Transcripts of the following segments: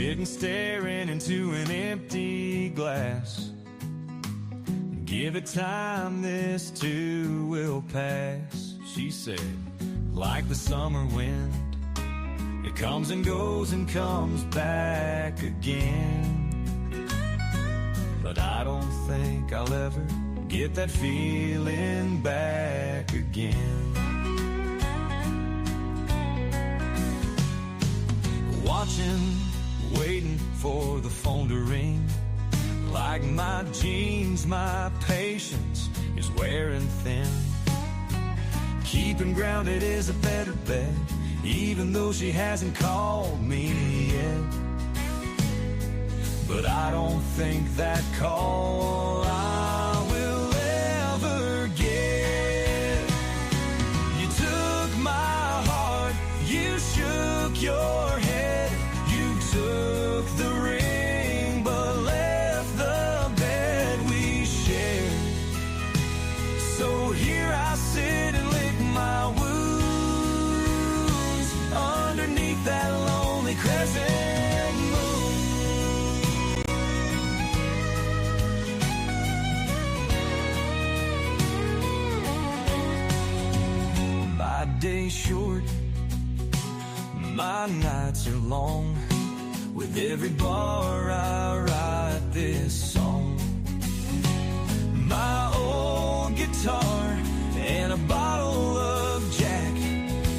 sitting staring into an empty glass. Give it time, this too will pass, she said, like the summer wind. It comes and goes and comes back again. But I don't think I'll ever get that feeling back again. Watching, waiting for the phone to ring. Like my jeans, my patience is wearing thin. Keeping grounded is a better bet, even though she hasn't called me yet. But I don't think that call I will ever get. You took my heart, you shook your head, you took the ring, but left the bed we shared. So here I sit and lick my wounds underneath that lonely crescent moon. My day's short, my nights are long. With every bar I write this song. My old guitar and a bottle of Jack,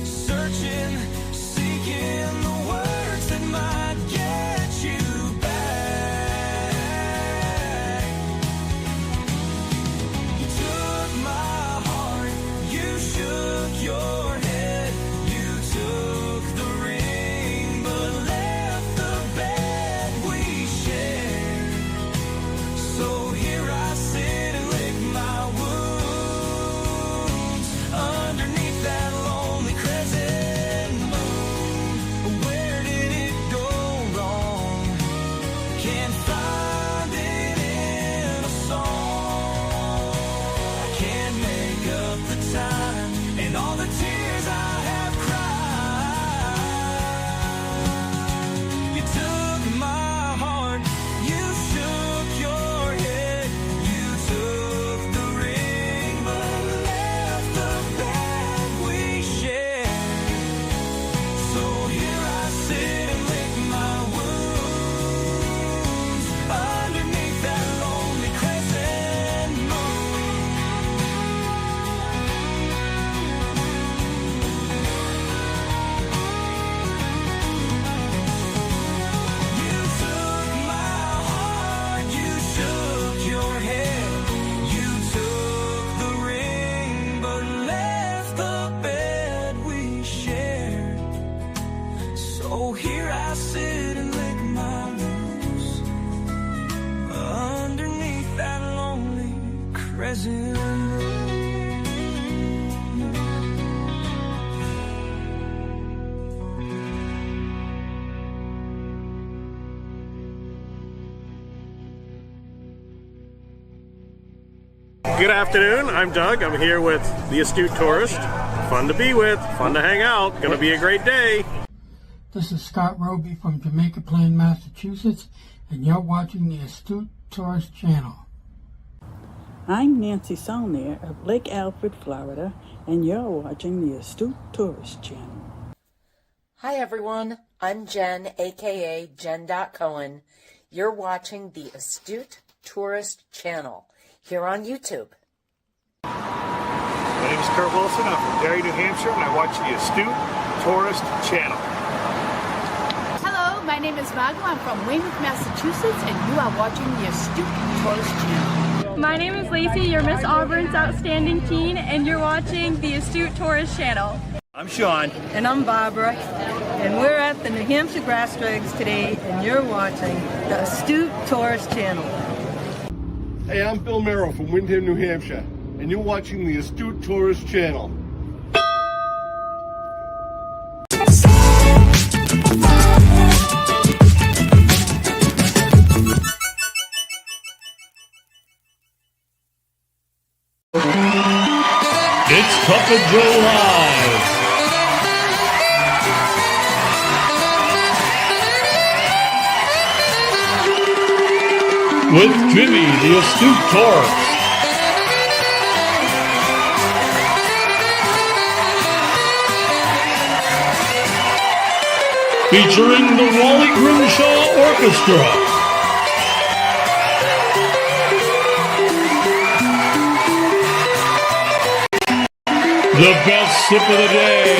searching, seeking the words that might get you back. You took my heart, you shook your head, you took the ring, but left the bed we shared. So here I sit and lick my wounds underneath that lonely crescent moon. Where did it go wrong? Can't find it in a song. I can't make up the time and all the tears I have cried. You took my heart, you shook your head, you took the ring, but left the bed we shared. So here I sit and lick my wounds underneath that lonely crescent moon. You took my heart, you shook your head, you took the ring, but left the bed we shared. So here I sit and lick my wounds underneath that lonely crescent moon. Good afternoon, I'm Doug. I'm here with the Astute Tourist. Fun to be with, fun to hang out, gonna be a great day. This is Scott Roby from Jamaica Plain, Massachusetts, and you're watching the Astute Tourist Channel. I'm Nancy Saulnier of Lake Alfred, Florida, and you're watching the Astute Tourist Channel. Hi everyone, I'm Jen, aka Jen.Cohen. You're watching the Astute Tourist Channel here on YouTube. My name is Kurt Wilson. I'm from Derry, New Hampshire, and I watch the Astute Tourist Channel. Hello, my name is Margo. I'm from Weymouth, Massachusetts, and you are watching the Astute Tourist Channel. My name is Lacey, your Miss Auburn's Outstanding Teen, and you're watching the Astute Tourist Channel. I'm Sean. And I'm Barbara, and we're at the New Hampshire Grass Drags today, and you're watching the Astute Tourist Channel. Hey, I'm Bill Merrill from Windham, New Hampshire, and you're watching the Astute Tourist Channel. It's Cup of Joe Live. with Jimmy, the Astute Tourist. Featuring the Wally Grimshaw Orchestra. The best sip of the day.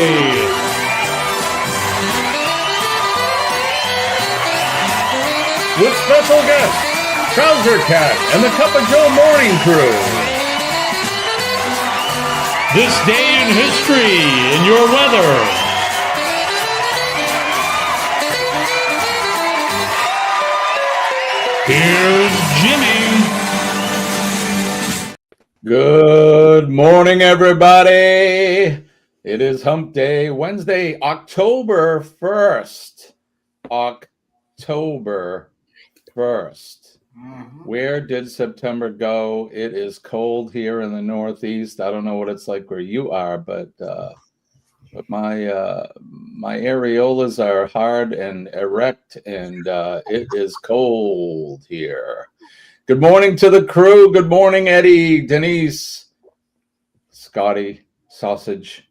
With special guests, Trouser Cat and the Cup of Joe Morning Crew. This day in history in your weather. Here's Jimmy. Good morning, everybody. It is Hump Day, Wednesday, October 1st. October 1st. Where did September go? It is cold here in the Northeast. I don't know what it's like where you are, but my areolas are hard and erect, and it is cold here. Good morning to the crew. Good morning, Eddie, Denise, Scotty, Sausage,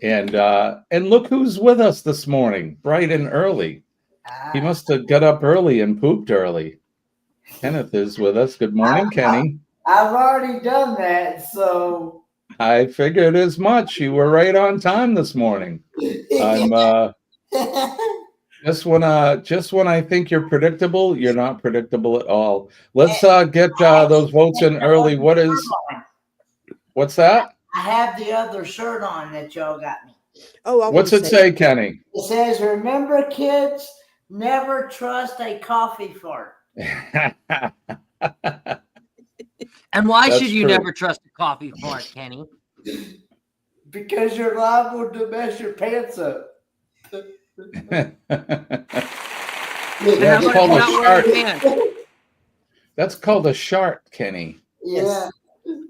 and look who's with us this morning, bright and early. He must have got up early and pooped early. Kenneth is with us. Good morning, Kenny. I've already done that, so I figured as much. You were right on time this morning. I'm just when I think you're predictable, you're not predictable at all. Let's get those votes in early. What's that? I have the other shirt on that y'all got me. Oh, what's it say, Kenny? It says, "Remember, kids, never trust a coffee fart." And why That's should you true. never trust a coffee fart, Kenny? Because you're liable to mess your pants up. That's called a shart. That's called a shart, Kenny. Yeah.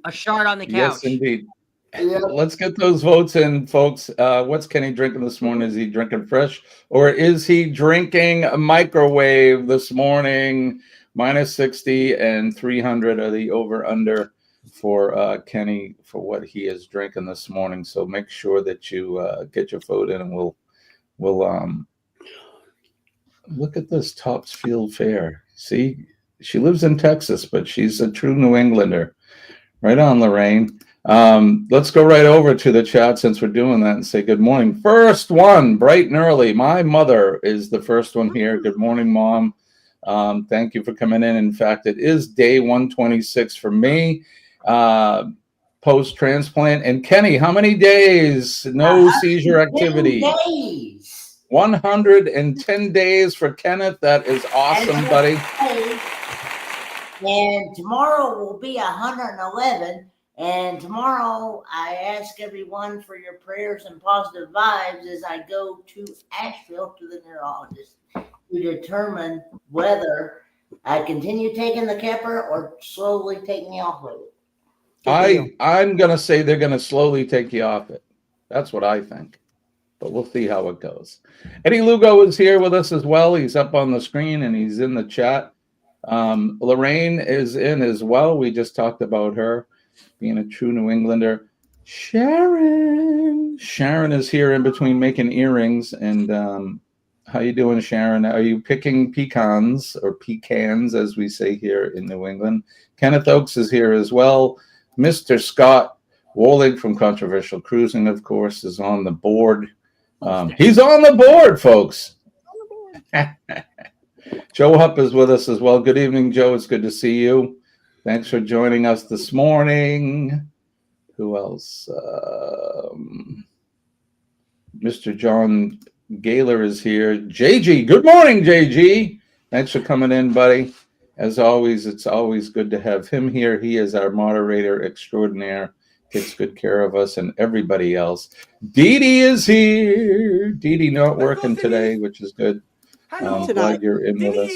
A shart on the couch. Yes, indeed. Yeah. Let's get those votes in, folks. What's Kenny drinking this morning? Is he drinking fresh, or is he drinking a microwave this morning? Minus 60 and 300 are the over-under for Kenny for what he is drinking this morning. So make sure that you get your vote in, and we'll look at this Topsfield Fair. See, she lives in Texas, but she's a true New Englander. Right on, Lorraine. Let's go right over to the chat since we're doing that and say good morning. First one, bright and early. My mother is the first one here. Good morning, Mom. Thank you for coming in. In fact, it is day 126 for me, post-transplant. And Kenny, how many days? No seizure activity. 110 days for Kenneth. That is awesome, buddy. And tomorrow will be 111. And tomorrow I ask everyone for your prayers and positive vibes as I go to Asheville to the neurologist to determine whether I continue taking the Kepper or slowly take me off of it. I'm going to say they're going to slowly take you off it. That's what I think. But we'll see how it goes. Eddie Lugo is here with us as well. He's up on the screen and he's in the chat. Lorraine is in as well. We just talked about her being a true New Englander. Sharon is here in between making earrings. And how you doing, Sharon? Are you picking pecans, or pecans as we say here in New England? Kenneth Oakes is here as well. Mr. Scott Wollig from Controversial Cruising, of course, is on the board. He's on the board, folks. Joe Hump is with us as well. Good evening, Joe. It's good to see you. Thanks for joining us this morning. Who else? Mr. John Gaylor is here. JG, good morning, JG. Thanks for coming in, buddy. As always, it's always good to have him here. He is our moderator extraordinaire. Takes good care of us and everybody else. Dee Dee is here. Dee Dee not working today, which is good. Glad you're in with us.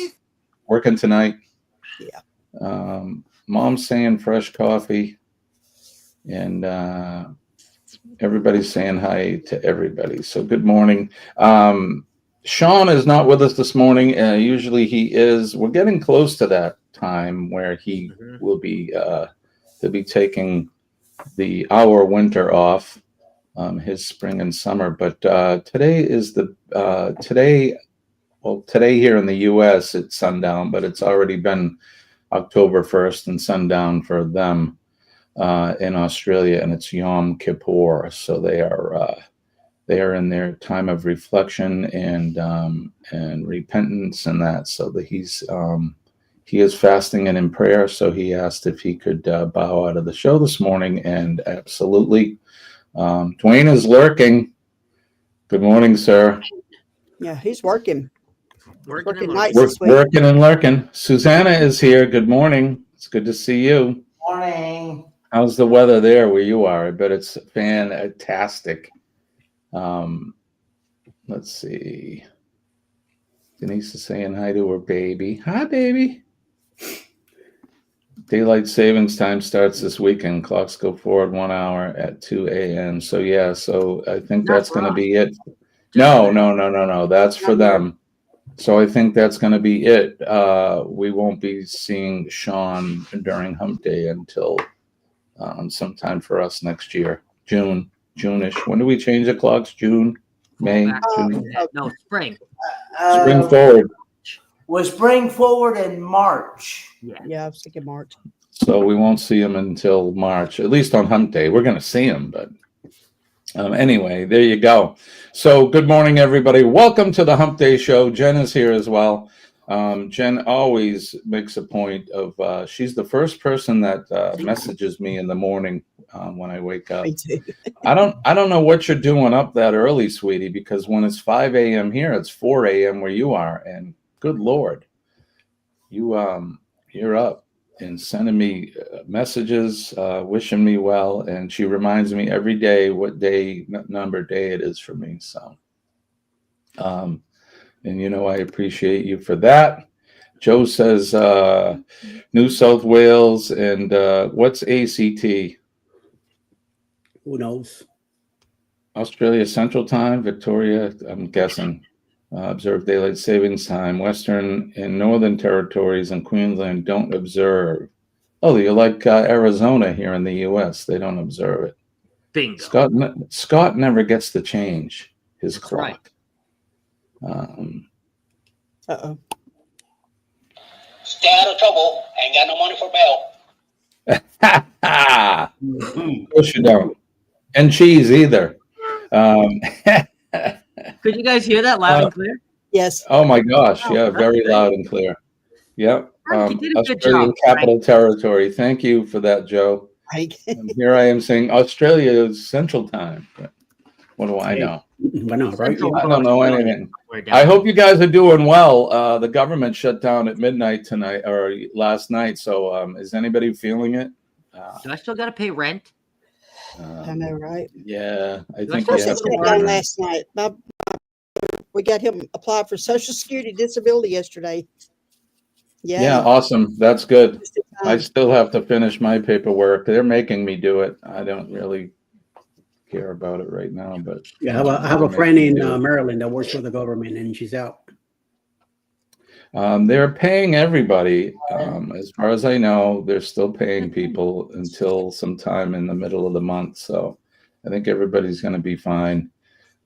Working tonight. Yeah. Mom's saying fresh coffee. And everybody's saying hi to everybody. So good morning. Sean is not with us this morning. Usually he is. We're getting close to that time where he will be he'll be taking our winter off, his spring and summer. But today is today here in the U.S. it's sundown, but it's already been October 1st and sundown for them in Australia, and it's Yom Kippur. So they are in their time of reflection and repentance and that. So that he is fasting and in prayer. So he asked if he could bow out of the show this morning, and absolutely. Dwayne is lurking. Good morning, sir. Yeah, he's working. Working nights this week. Working and lurking. Susanna is here. Good morning. It's good to see you. Morning. How's the weather there where you are? I bet it's fantastic. Let's see. Denise is saying hi to her baby. Hi, baby. Daylight savings time starts this weekend. Clocks go forward 1 hour at 2 a.m. So yeah, so I think that's going to be it. No. That's for them. So I think that's going to be it. We won't be seeing Sean during Hump Day until sometime for us next year, June-ish. When do we change the clocks? June, May, June? No, spring. Spring forward. Was spring forward in March. Yeah, I was thinking March. So we won't see him until March, at least on Hump Day. We're going to see him, but anyway, there you go. So good morning, everybody. Welcome to the Hump Day Show. Jen is here as well. Jen always makes a point of, she's the first person that messages me in the morning when I wake up. I don't know what you're doing up that early, sweetie, because when it's 5 a.m. here, it's 4 a.m. where you are. And good Lord, you're up and sending me messages, wishing me well. And she reminds me every day what number day it is for me. So, and I appreciate you for that. Joe says New South Wales and what's ACT? Who knows? Australia Central Time, Victoria, I'm guessing. Observe daylight savings time. Western and Northern Territories and Queensland don't observe. Oh, you're like Arizona here in the U.S. They don't observe it. Bingo. Scott never gets to change his clock. Uh-oh. Stay out of trouble. Ain't got no money for bail. Of course you don't. And cheese either. Could you guys hear that loud and clear? Yes. Oh my gosh. Yeah, very loud and clear. Yep. You did a good Australian job, Capital Territory. Thank you for that, Joe. And here I am saying Australia's Central Time. But what do I know? I know, right? I don't know anything. I hope you guys are doing well. The government shut down at midnight tonight or last night. So is anybody feeling it? Do I still got to pay rent? I know, right? Yeah, I think we shut down last night. We got him applied for Social Security disability yesterday. Yeah, awesome. That's good. I still have to finish my paperwork. They're making me do it. I don't really care about it right now, but yeah, I have a friend in Maryland that works for the government, and she's out. They're paying everybody. As far as I know, they're still paying people until sometime in the middle of the month. So I think everybody's going to be fine.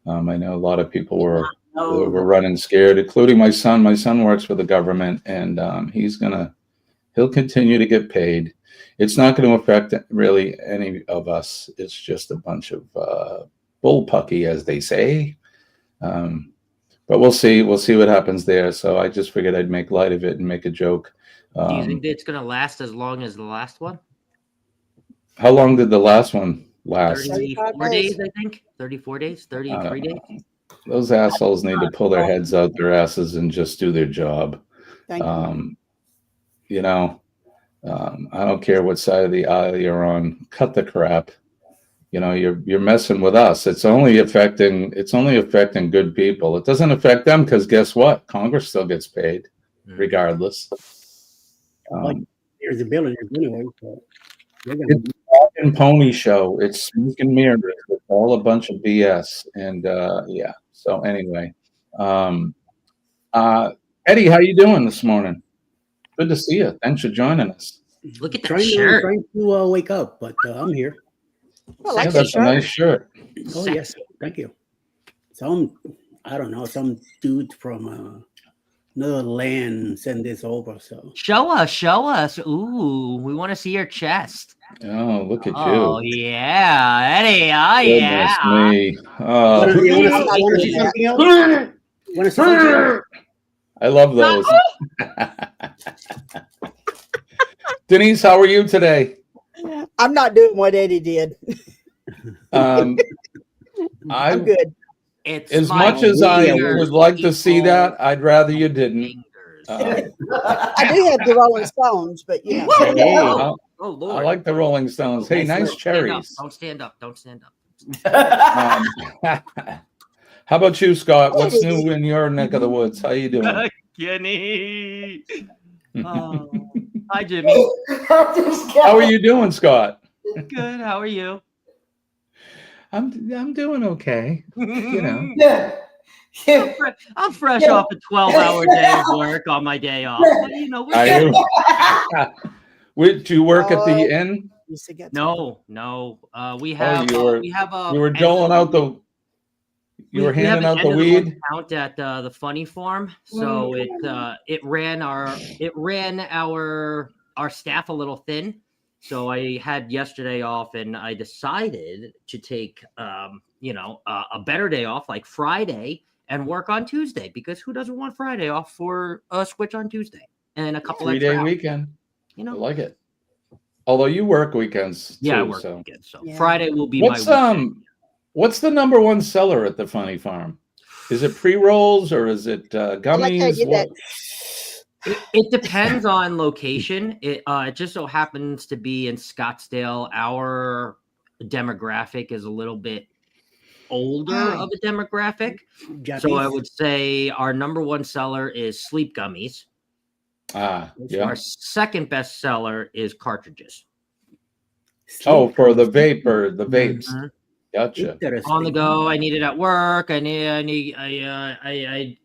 I know a lot of people were running scared, including my son. My son works for the government, and he'll continue to get paid. It's not going to affect really any of us. It's just a bunch of bullpucky, as they say. But we'll see. We'll see what happens there. So I just figured I'd make light of it and make a joke. Do you think it's going to last as long as the last one? How long did the last one last? 34 days, I think. 34 days, 33 days. Those assholes need to pull their heads out their asses and just do their job. Thank you. I don't care what side of the aisle you're on. Cut the crap. You're messing with us. It's only affecting good people. It doesn't affect them because guess what? Congress still gets paid, regardless. There's a bill anyway. It's a dog and pony show. It's smoke and mirrors. It's all a bunch of BS. And yeah. So anyway, Eddie, how you doing this morning? Good to see you. Thanks for joining us. Look at that Trying shirt. to wake up, but I'm here. I like Yeah, that that's a shirt. nice shirt. Oh yes, thank you. Some, I don't know, some dude from another land sent this over. So Show us. Ooh, we want to see your chest. Oh, look at Oh you. yeah, Eddie. Oh Goodness yeah. me. want to see something else? Want to see something else? I love those. Denise, how are you today? I'm not doing what Eddie did. I'm good. It's As my much as I fingers, would like to see people. that, I'd rather you didn't. I do have the Rolling Stones, but you know. Hey, Oh, I Lord. like the Rolling Stones. Hey, nice cherries. Don't stand up. Don't stand up. How about you, Scott? What's new in your neck of the woods? How you doing? Kenny. Oh. Hi, Jimmy. How are you doing, Scott? Good. How are you? I'm doing okay. You know. I'm fresh off a 12-hour day of work on my day off. But, you know, Do you work at the inn? No. We have you were doling out the. You were handing out the weed. Out at the funny farm, so it ran our staff a little thin. So I had yesterday off, and I decided to take a better day off, like Friday, and work on Tuesday, because who doesn't want Friday off for a switch on Tuesday and a couple 3-day weekend? You know, I like it. Although you work weekends, too, I work weekends. So Friday will be my weekend. What's the number one seller at the Funny Farm? Is it pre-rolls or is it gummies? It depends on location. It just so happens to be in Scottsdale. Our demographic is a little bit older of a demographic. So I would say our number one seller is sleep gummies. Yeah. Our second best seller is cartridges. For the vape or the vapes. Mm-hmm. Gotcha. On the go. I need it at work. I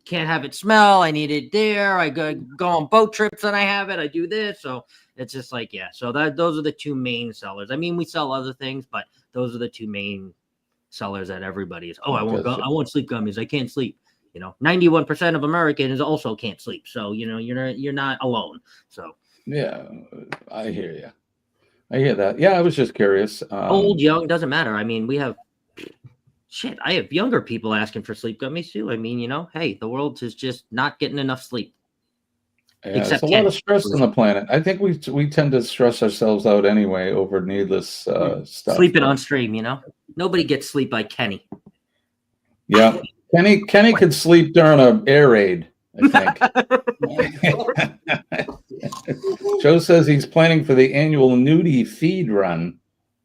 can't have it smell. I need it there. I go on boat trips and I have it. I do this. So it's just like, yeah. So those are the two main sellers. I mean, we sell other things, but those are the two main sellers that everybody is. I want sleep gummies. I can't sleep. 91% of Americans also can't sleep. So, you're not alone. So yeah, I hear you. I hear that. Yeah, I was just curious. Old, young, doesn't matter. I mean, we have I have younger people asking for sleep gummies too. I mean, hey, the world is just not getting enough sleep. Yeah, there's a lot of stress on the planet. I think we tend to stress ourselves out anyway over needless stuff. Sleeping on stream, nobody gets sleep like Kenny. Yeah, Kenny could sleep during an air raid, I think. Joe says he's planning for the annual nudie feed run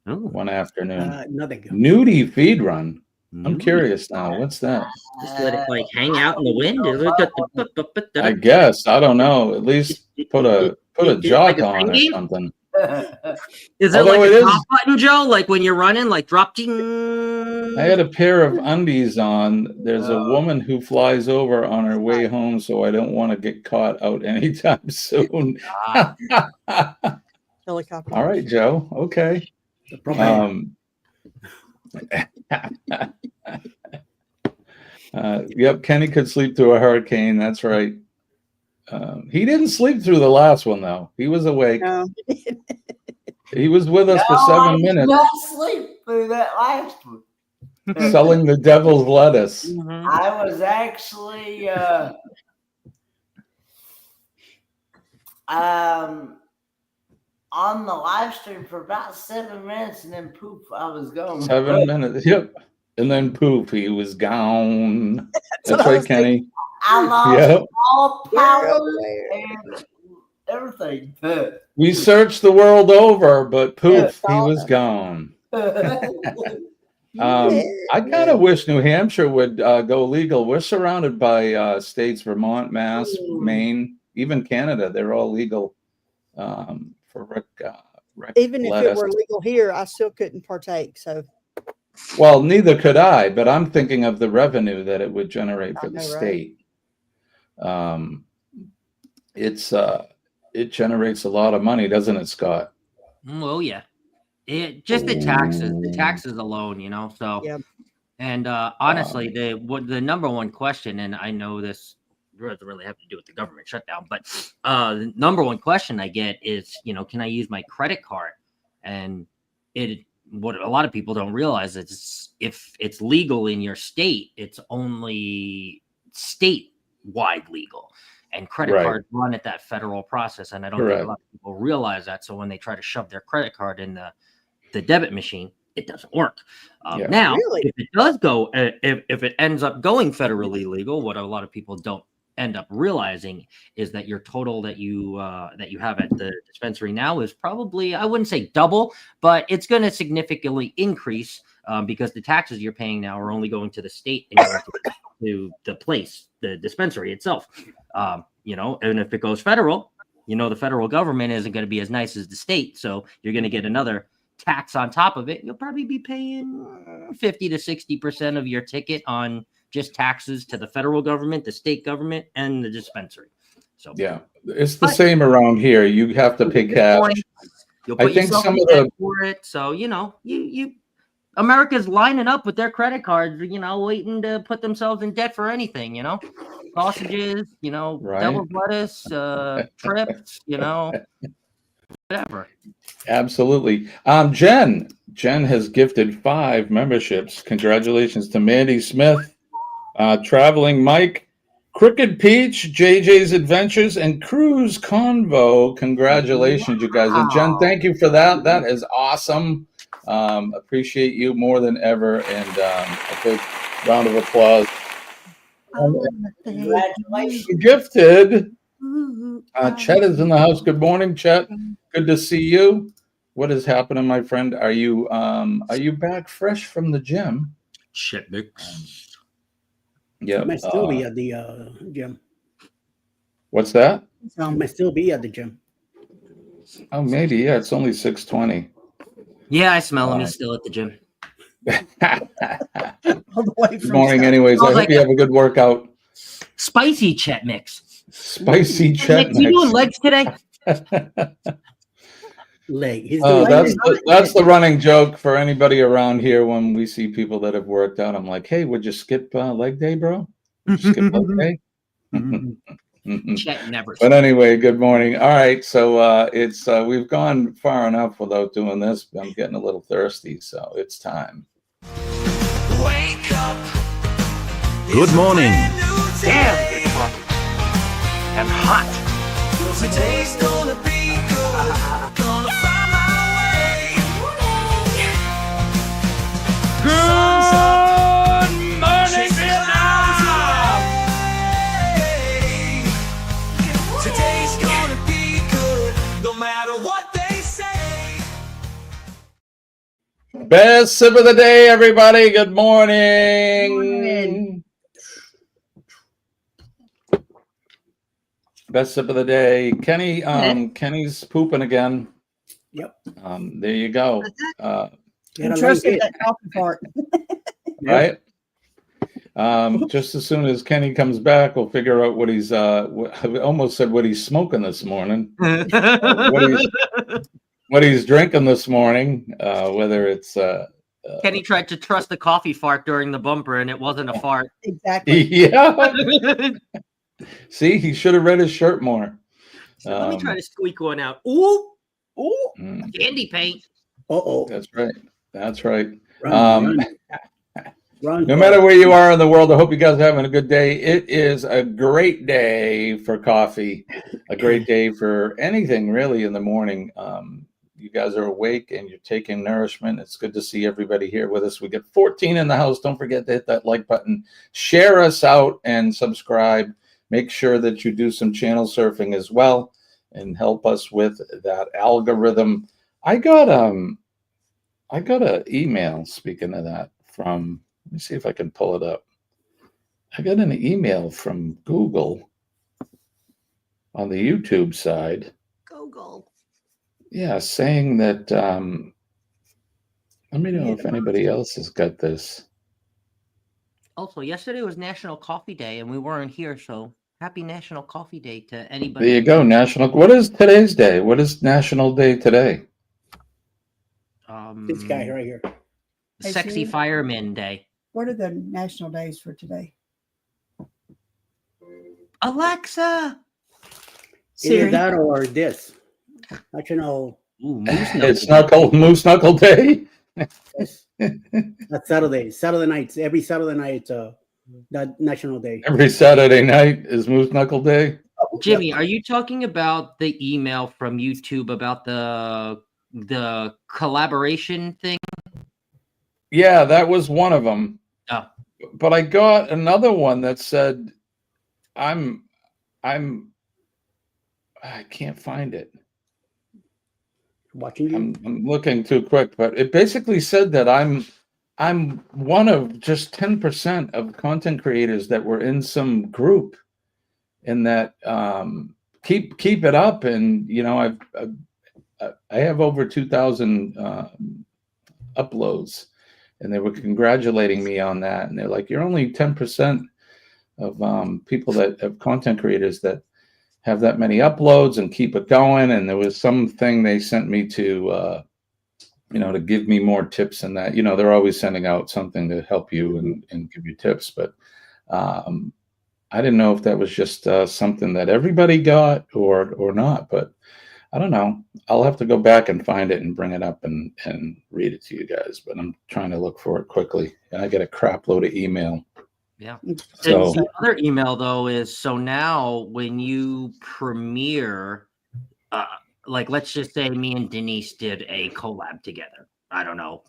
one afternoon. Nothing. Nudie feed run. I'm curious now. What's that? Just let it hang out in the wind. I guess. I don't know. At least put a jock on or something. Is it like a top button, Joe? Like when you're running, like drop ding. I had a pair of undies on. There's a woman who flies over on her way home, so I don't want to get caught out anytime soon. Helicopter. All right, Joe. Okay. Yep, Kenny could sleep through a hurricane. That's right. He didn't sleep through the last one, though. He was awake. No. He was with us for 7 minutes. Not sleep through that last one. Selling the devil's lettuce. Mm-hmm. I was actually on the live stream for about 7 minutes, and then poof, I was gone. 7 minutes. Yep. And then poof, he was gone. That's right, Kenny. I lost all power and everything. We searched the world over, but poof, he was gone. I kind of wish New Hampshire would go legal. We're surrounded by states, Vermont, Mass, Maine, even Canada. They're all legal for rec even if lettuce. it were legal here, I still couldn't partake. So, well, neither could I. But I'm thinking of the revenue that it would generate for the state. It's it generates a lot of money, doesn't it, Scott? Oh yeah, it just the taxes alone, So, Yeah. and honestly, the number one question, and I know this doesn't really have to do with the government shutdown, but the number one question I get is, can I use my credit card? And what a lot of people don't realize is if it's legal in your state, it's only statewide legal. And credit cards run at that federal process. And I don't think a lot of people realize that. So when they try to shove their credit card in the debit machine, it doesn't work. Now, if it does go, if it ends up going federally legal, what a lot of people don't end up realizing is that your total that you have at the dispensary now is probably, I wouldn't say double, but it's going to significantly increase because the taxes you're paying now are only going to the state and going to the place, the dispensary itself. And if it goes federal, the federal government isn't going to be as nice as the state, so you're going to get another tax on top of it. You'll probably be paying 50 to 60% of your ticket on just taxes to the federal government, the state government, and the dispensary. So yeah, it's the same around here. You have to pay cash. You'll put yourself in debt for it. So you America's lining up with their credit cards, waiting to put themselves in debt for anything. Sausages, devil's lettuce, trips, whatever. Absolutely. Jen has gifted 5 memberships. Congratulations to Mandy Smith, Traveling Mike, Crooked Peach, JJ's Adventures, and Cruise Convo. Congratulations, you guys. And Jen, thank you for that. That is awesome. Appreciate you more than ever. And a big round of applause. Congratulations. Gifted. Chet is in the house. Good morning, Chet. Good to see you. What is happening, my friend? Are you back fresh from the gym? Chet Mix. Yeah. I might still be at the gym. What's that? I might still be at the gym. Oh, maybe. Yeah, it's only 6:20. Yeah, I smell him. He's still at the gym. All the way Good morning, anyways. I hope you have a good workout. Spicy Chet Mix. Spicy Chet Mix. You doing legs today? Leg. Oh, that's the running joke for anybody around here when we see people that have worked out. I'm like, hey, would you skip leg day, bro? Skip leg day? Chet never. But anyway, good morning. All right, so it's we've gone far enough without doing this. I'm getting a little thirsty, so it's time. Wake up. Good morning. Damn good morning. And hot. Today's gonna be good. Gonna find my way. Good morning, Vietnam. Today's gonna be good, no matter what they say. Best sip of the day, everybody. Good morning. Best sip of the day. Kenny, Kenny's pooping again. Yep. There you go. Interested in that coffee part. Right? Just as soon as Kenny comes back, we'll figure out what he's I almost said what he's smoking this morning. what he's drinking this morning, whether it's Kenny tried to trust the coffee fart during the bumper and it wasn't a fart. Exactly. Yeah. See, he should have read his shirt more. So let me try to squeak one out. Ooh, candy paint. Uh-oh. That's right. That's right. Run. No matter where you are in the world, I hope you guys are having a good day. It is a great day for coffee, a great day for anything really in the morning. You guys are awake and you're taking nourishment. It's good to see everybody here with us. We get 14 in the house. Don't forget to hit that like button. Share us out and subscribe. Make sure that you do some channel surfing as well and help us with that algorithm. I got an email, speaking of that, from, let me see if I can pull it up. I got an email from Google on the YouTube side. Google. Yeah, saying that, let me know if anybody else has got this. Also, yesterday was National Coffee Day and we weren't here, so Happy National Coffee Day to anybody. There you go. What is today's day? What is National Day today? This guy right here. Sexy Fireman Day. What are the national days for today? Alexa. Either that or this. National. It's Moose Knuckle Day. That's Saturday. Saturday nights. Every Saturday night, that National Day. Every Saturday night is Moose Knuckle Day. Jimmy, are you talking about the email from YouTube about the collaboration thing? Yeah, that was one of them. Oh. But I got another one that said, I can't find it. Watching you? I'm looking too quick, but it basically said that I'm one of just 10% of content creators that were in some group, and that keep it up. And I have over 2,000 uploads, and they were congratulating me on that. And they're like, "You're only 10% of people that have content creators that have that many uploads and keep it going." And there was something they sent me to to give me more tips, and that they're always sending out something to help you and give you tips. But I didn't know if that was just something that everybody got or not. But I don't know. I'll have to go back and find it and bring it up and read it to you guys. But I'm trying to look for it quickly, and I get a crap load of email. Yeah. So the other email though is, so now when you premiere, like let's just say me and Denise did a collab together. I don't know,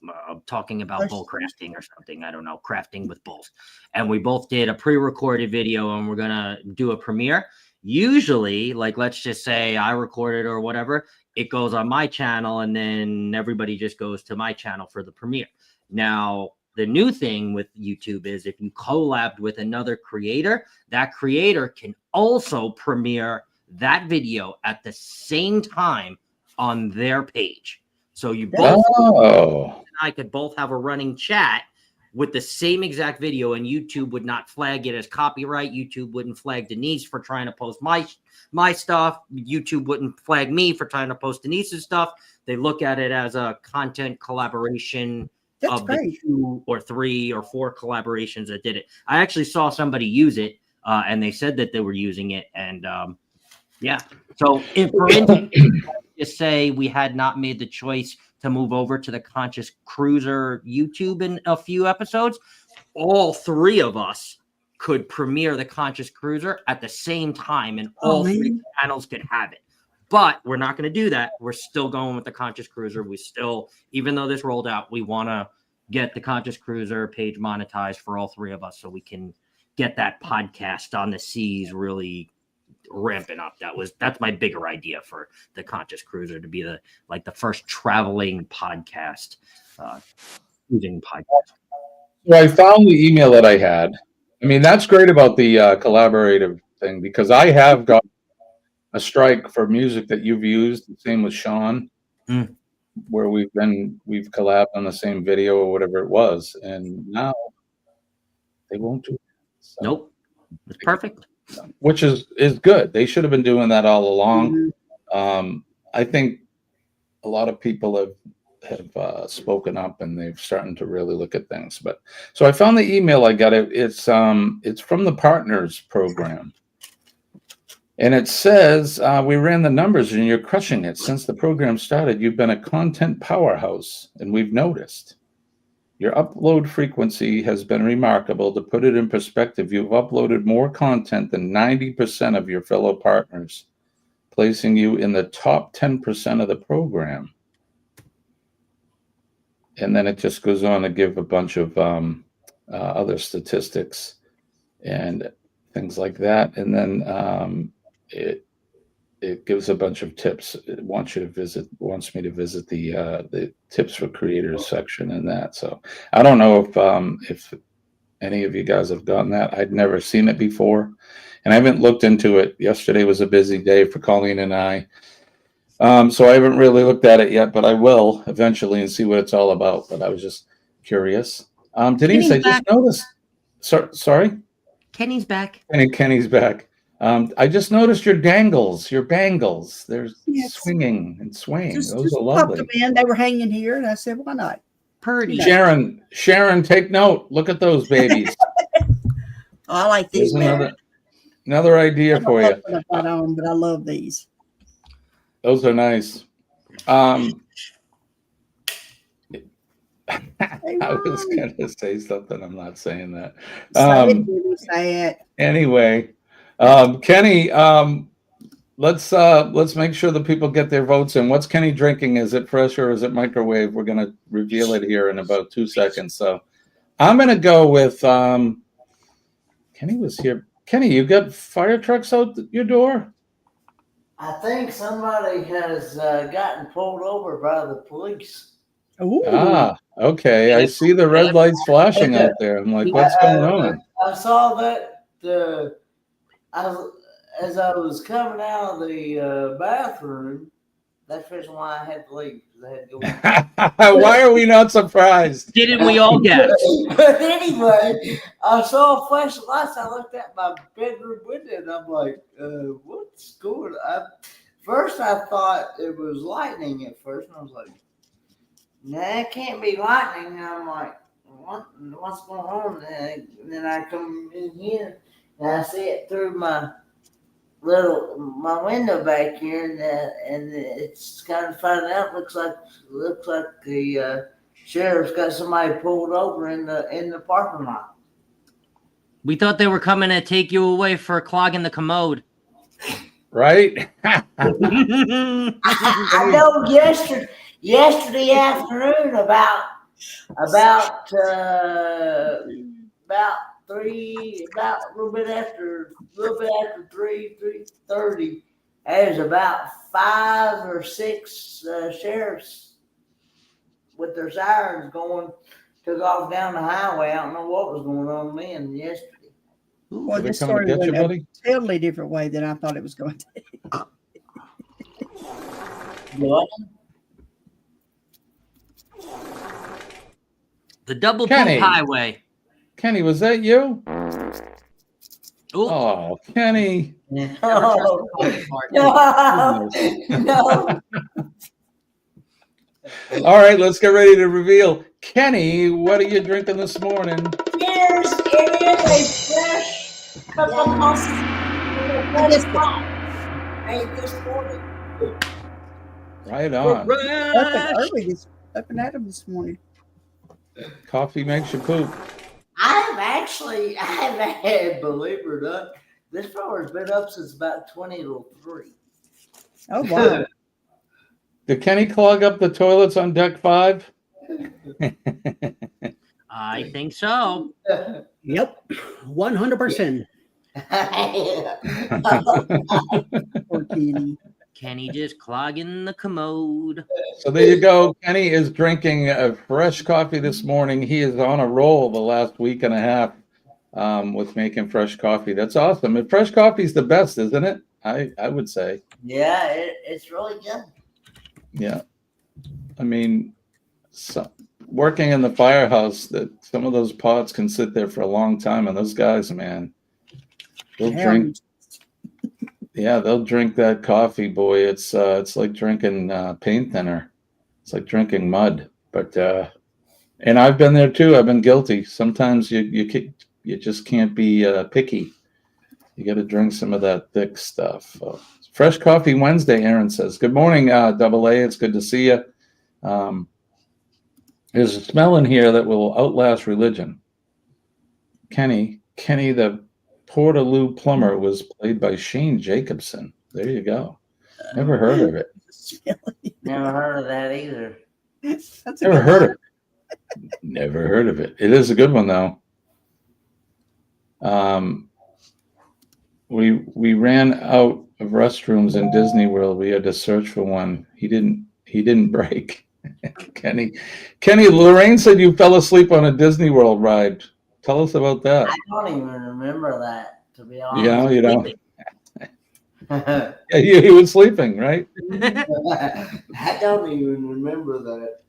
talking about bull crafting or something. I don't know, crafting with bulls. And we both did a pre-recorded video, and we're gonna do a premiere. Usually, like let's just say I recorded or whatever, it goes on my channel, and then everybody just goes to my channel for the premiere. Now, the new thing with YouTube is if you collabed with another creator, that creator can also premiere that video at the same time on their page. So you both and I could both have a running chat with the same exact video, and YouTube would not flag it as copyright. YouTube wouldn't flag Denise for trying to post my stuff. YouTube wouldn't flag me for trying to post Denise's stuff. They look at it as a content collaboration. That's of great. The 2 or 3 or 4 collaborations that did it. I actually saw somebody use it, and they said that they were using it. And yeah, so if, for instance, just say we had not made the choice to move over to the Conscious Cruiser YouTube in a few episodes, all 3 of us could premiere the Conscious Cruiser at the same time, and all 3 channels could have it. But we're not going to do that. We're still going with the Conscious Cruiser. We still, even though this rolled out, we want to get the Conscious Cruiser page monetized for all 3 of us, so we can get that podcast on the seas really ramping up. That's my bigger idea for the Conscious Cruiser, to be the first traveling podcast, using podcast. So I found the email that I had. I mean, that's great about the collaborative thing, because I have got a strike for music that you've used. The same with Sean, where we've collabed on the same video or whatever it was, and now they won't do it. So, nope, it's perfect. Which is good. They should have been doing that all along. I think a lot of people have spoken up, and they've starting to really look at things. But so I found the email I got. It's from the Partners program. And it says, we ran the numbers and you're crushing it. Since the program started, you've been a content powerhouse, and we've noticed. Your upload frequency has been remarkable. To put it in perspective, you've uploaded more content than 90% of your fellow partners, placing you in the top 10% of the program. And then it just goes on to give a bunch of other statistics and things like that. And then it gives a bunch of tips. It wants me to visit the tips for creators section in that. So I don't know if any of you guys have gotten that. I'd never seen it before, and I haven't looked into it. Yesterday was a busy day for Colleen and I. So I haven't really looked at it yet, but I will eventually and see what it's all about. But I was just curious. Denise, I just noticed. Sorry? Kenny's back. Kenny's back. I just noticed your bangles. They're Yes. swinging and swaying. Just Those are popped them lovely. in. They were hanging here, and I said, "Why not?" Purdy. Sharon, take note. Look at those babies. I like these There's better. another idea I don't for love you. what I've got on, but I love these. Those are nice. I was going to say something. I'm not saying that. Say it. Anyway, Kenny, let's make sure the people get their votes in. What's Kenny drinking? Is it fresh or is it microwave? We're going to reveal it here in about 2 seconds. So I'm going to go with Kenny was here. Kenny, you got fire trucks out your door? I think somebody has gotten pulled over by the police. Ooh. Ah, okay. I see the red lights flashing out there. I'm like, what's going on? I saw that as I was coming out of the bathroom. That's the reason why I had to leave. I had to go. Why are we not surprised? Didn't we all guess? But anyway, I saw a flash of lights. I looked at my bedroom window and I'm like, what's going on? First, I thought it was lightning at first. And I was like, nah, it can't be lightning. And I'm like, what's going on? And then I come in here and I see it through my window back here, and it's kind of finding out. Looks like the sheriff's got somebody pulled over in the parking lot. We thought they were coming to take you away for clogging the commode. Right? I know yesterday afternoon about a little bit after 3:30, there's about 5 or 6 sheriffs with their sirens took off down the highway. I don't know what was going on then yesterday. Well, this story went a totally different way than I thought it was going to. What? The double poop Kenny. highway. Kenny, was that you? Ooh. Oh, Kenny. No. All right, let's get ready to reveal. Kenny, what are you drinking this morning? Cheers! It is a fresh cup of coffee. Made this morning. Right on. Up and at him this morning. Coffee makes you poop. I've had, believe it or not, this power's been up since about 2003. Oh, wow. Did Kenny clog up the toilets on deck 5? I think so. Yep, 100%. Poor Kenny. Kenny just clogging the commode. So there you go. Kenny is drinking a fresh coffee this morning. He is on a roll the last week and a half with making fresh coffee. That's awesome. And fresh coffee is the best, isn't it? I would say. Yeah, it's really good. Yeah. I mean, working in the firehouse, that some of those pots can sit there for a long time, and those guys, man, they'll drink. Yeah, they'll drink that coffee, boy. It's like drinking paint thinner. It's like drinking mud. But and I've been there too. I've been guilty. Sometimes you just can't be picky. You got to drink some of that thick stuff. Fresh Coffee Wednesday, Aaron says. Good morning, Double A. It's good to see you. There's a smell in here that will outlast religion. Kenny, the Portaloo plumber was played by Shane Jacobson. There you go. Never heard of it. Never heard of that either. Never heard of it. Never heard of it. It is a good one though. We ran out of restrooms in Disney World. We had to search for one. He didn't break. Kenny, Lorraine said you fell asleep on a Disney World ride. Tell us about that. I don't even remember that, to be honest. Yeah, you know. Yeah, he was sleeping, right? I don't even remember that.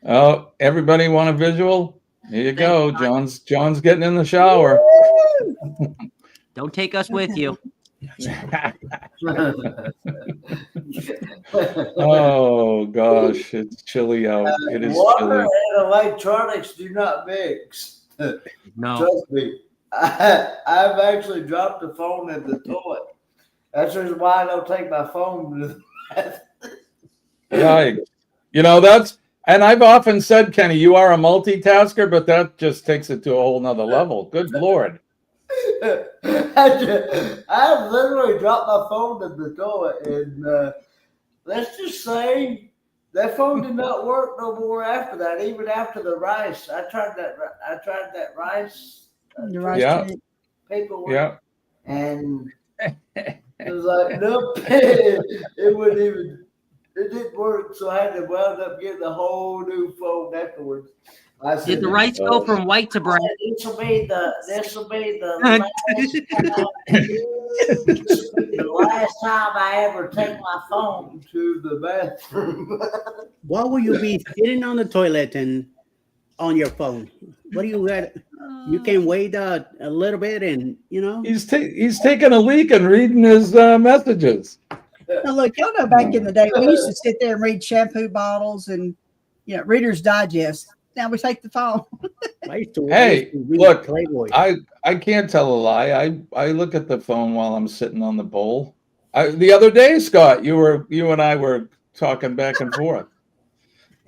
Oh, everybody want a visual? Here you go. John's getting in the shower. Don't take us with you. Oh gosh, it's chilly out. It is Water chilly. and electronics do not mix. No. Trust me. I've actually dropped the phone in the toilet. That's the reason why I don't take my phone to the bathroom. Yeah, you know, and I've often said, Kenny, you are a multitasker, but that just takes it to a whole nother level. Good Lord. I've literally dropped my phone in the toilet, and let's just say that phone did not work no more after that. Even after the rice, I tried that rice. You're right. Yeah. Paperwork. Yeah. And it was like, nope, it wouldn't even. It didn't work, so I had to wound up getting a whole new phone afterwards. I said, Did the rice go from white to brown? This will be the last time I ever take my phone to the bathroom. Why will you be sitting on the toilet and on your phone? What do you got? You can wait a little bit, and you know he's taking a leak and reading his messages. Now look, y'all know back in the day we used to sit there and read shampoo bottles and Reader's Digest. Now we take the phone. Hey, look, I can't tell a lie. I look at the phone while I'm sitting on the bowl. The other day, Scott, you and I were talking back and forth.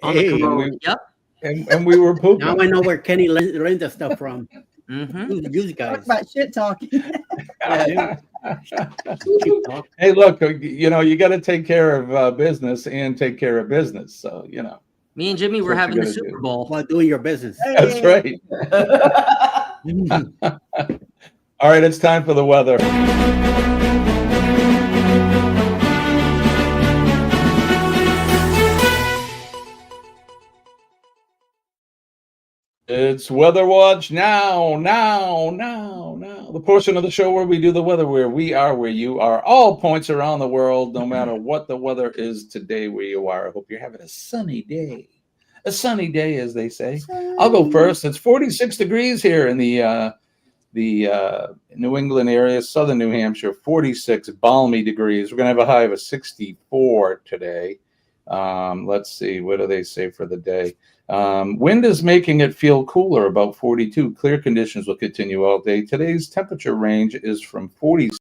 On the commode. Yep. And we were pooping. Now I know where Kenny learned the stuff from. You guys. Talk about shit talking. Hey, look, you got to take care of business and take care of business. So, Me and Jimmy were having the Super Bowl while doing your business. That's right. All right, it's time for the weather. It's Weather Watch now. The portion of the show where we do the weather, where we are, where you are, all points around the world, no matter what the weather is today where you are. I hope you're having a sunny day. A sunny day, as they say. I'll go first. It's 46 degrees here in the New England area, southern New Hampshire, 46 balmy degrees. We're going to have a high of a 64 today. Let's see. What do they say for the day? Wind is making it feel cooler, about 42. Clear conditions will continue all day. Today's temperature range is from 46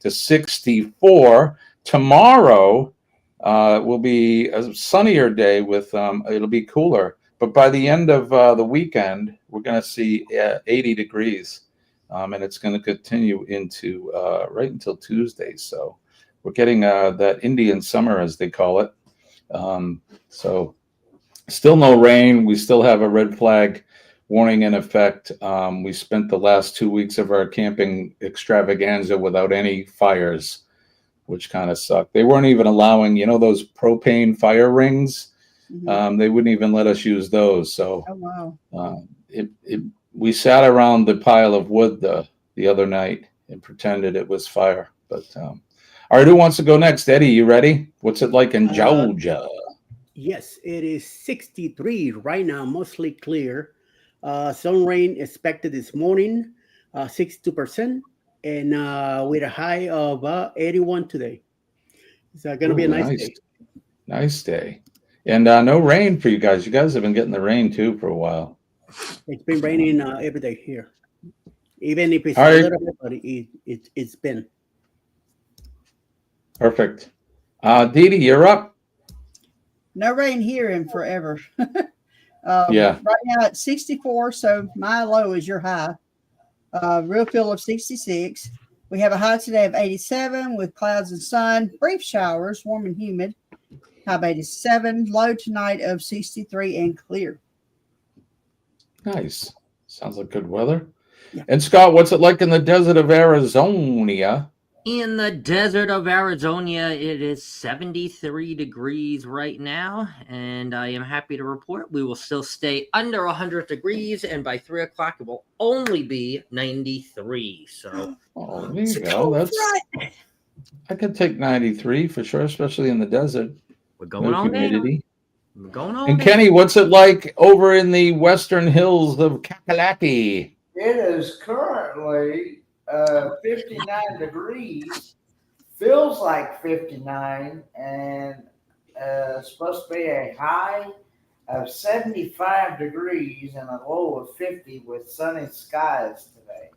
to 64. Tomorrow will be a sunnier day with it'll be cooler. But by the end of the weekend, we're going to see 80 degrees. And it's going to continue into right until Tuesday. So we're getting that Indian summer, as they call it. So still no rain. We still have a red flag warning in effect. We spent the last 2 weeks of our camping extravaganza without any fires, which kind of sucked. They weren't even allowing, those propane fire rings. Mm-hmm. They wouldn't even let us use those. So wow. We sat around the pile of wood the other night and pretended it was fire. But all right, who wants to go next? Eddie, you ready? What's it like in Georgia? Yes, it is 63 right now, mostly clear. Some rain expected this morning, 62%, and with a high of 81 today. It's going to be a nice day. Nice day. And no rain for you guys. You guys have been getting the rain, too, for a while. It's been raining every day here. Even if it's a little bit, but it's been. Perfect. Dee Dee, you're up. No rain here in forever. Yeah. Right now it's 64, so my low is your high. Real feel of 66. We have a high today of 87 with clouds and sun, brief showers, warm and humid. High of 87, low tonight of 63 and clear. Nice. Sounds like good weather. Yeah. And Scott, what's it like in the desert of Arizona? In the desert of Arizona, it is 73 degrees right now, and I am happy to report we will still stay under 100 degrees, and by 3 o'clock it will only be 93. So, there you go. I could take 93 for sure, especially in the desert. We're going on humidity. We're going on. And Kenny, what's it like over in the western hills of Kakalaki? It is currently 59 degrees. Feels like 59, and supposed to be a high of 75 degrees and a low of 50 with sunny skies today.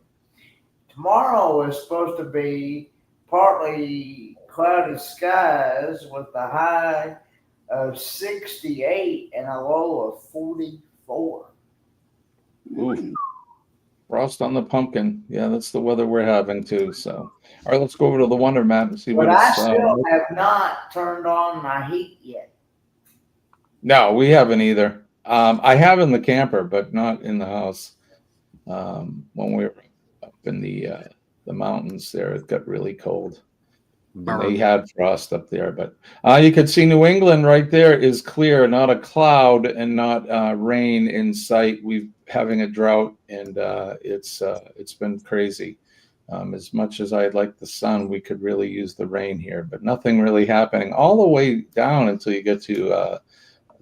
Tomorrow is supposed to be partly cloudy skies with a high of 68 and a low of 44. Ooh. Frost on the pumpkin. Yeah, that's the weather we're having too. So, all right, let's go over to the Wonder Map and see But what I it's. still have not turned on my heat yet. No, we haven't either. I have in the camper, but not in the house. When we were up in the mountains there, it got really cold. And they had frost up there, but you can see New England right there is clear, not a cloud and not rain in sight. We're having a drought, and it's been crazy. As much as I'd like the sun, we could really use the rain here, but nothing really happening all the way down until you get to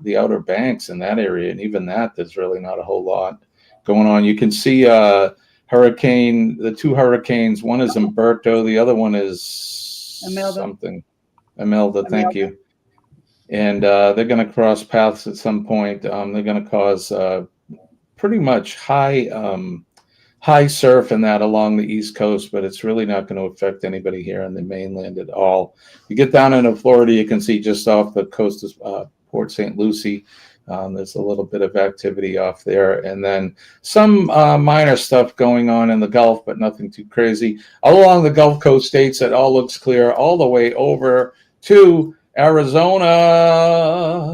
the Outer Banks in that area, and even that, there's really not a whole lot going on. You can see the two hurricanes. One is Umberto, the other one is Imelda, thank you. And they're going to cross paths at some point. They're going to cause pretty much high surf and that along the East Coast, but it's really not going to affect anybody here on the mainland at all. You get down into Florida, you can see just off the coast of Port St. Lucie. There's a little bit of activity off there, and then some minor stuff going on in the Gulf, but nothing too crazy. All along the Gulf Coast states, it all looks clear all the way over to Arizona.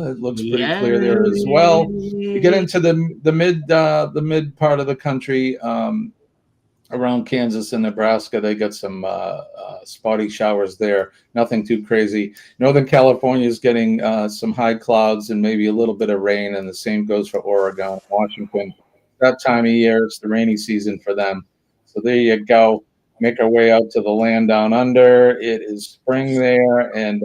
It looks pretty clear there as well. You get into the mid part of the country, around Kansas and Nebraska, they got some spotty showers there. Nothing too crazy. Northern California is getting some high clouds and maybe a little bit of rain, and the same goes for Oregon, Washington. That time of year, it's the rainy season for them. So there you go. Make our way out to the land down under. It is spring there, and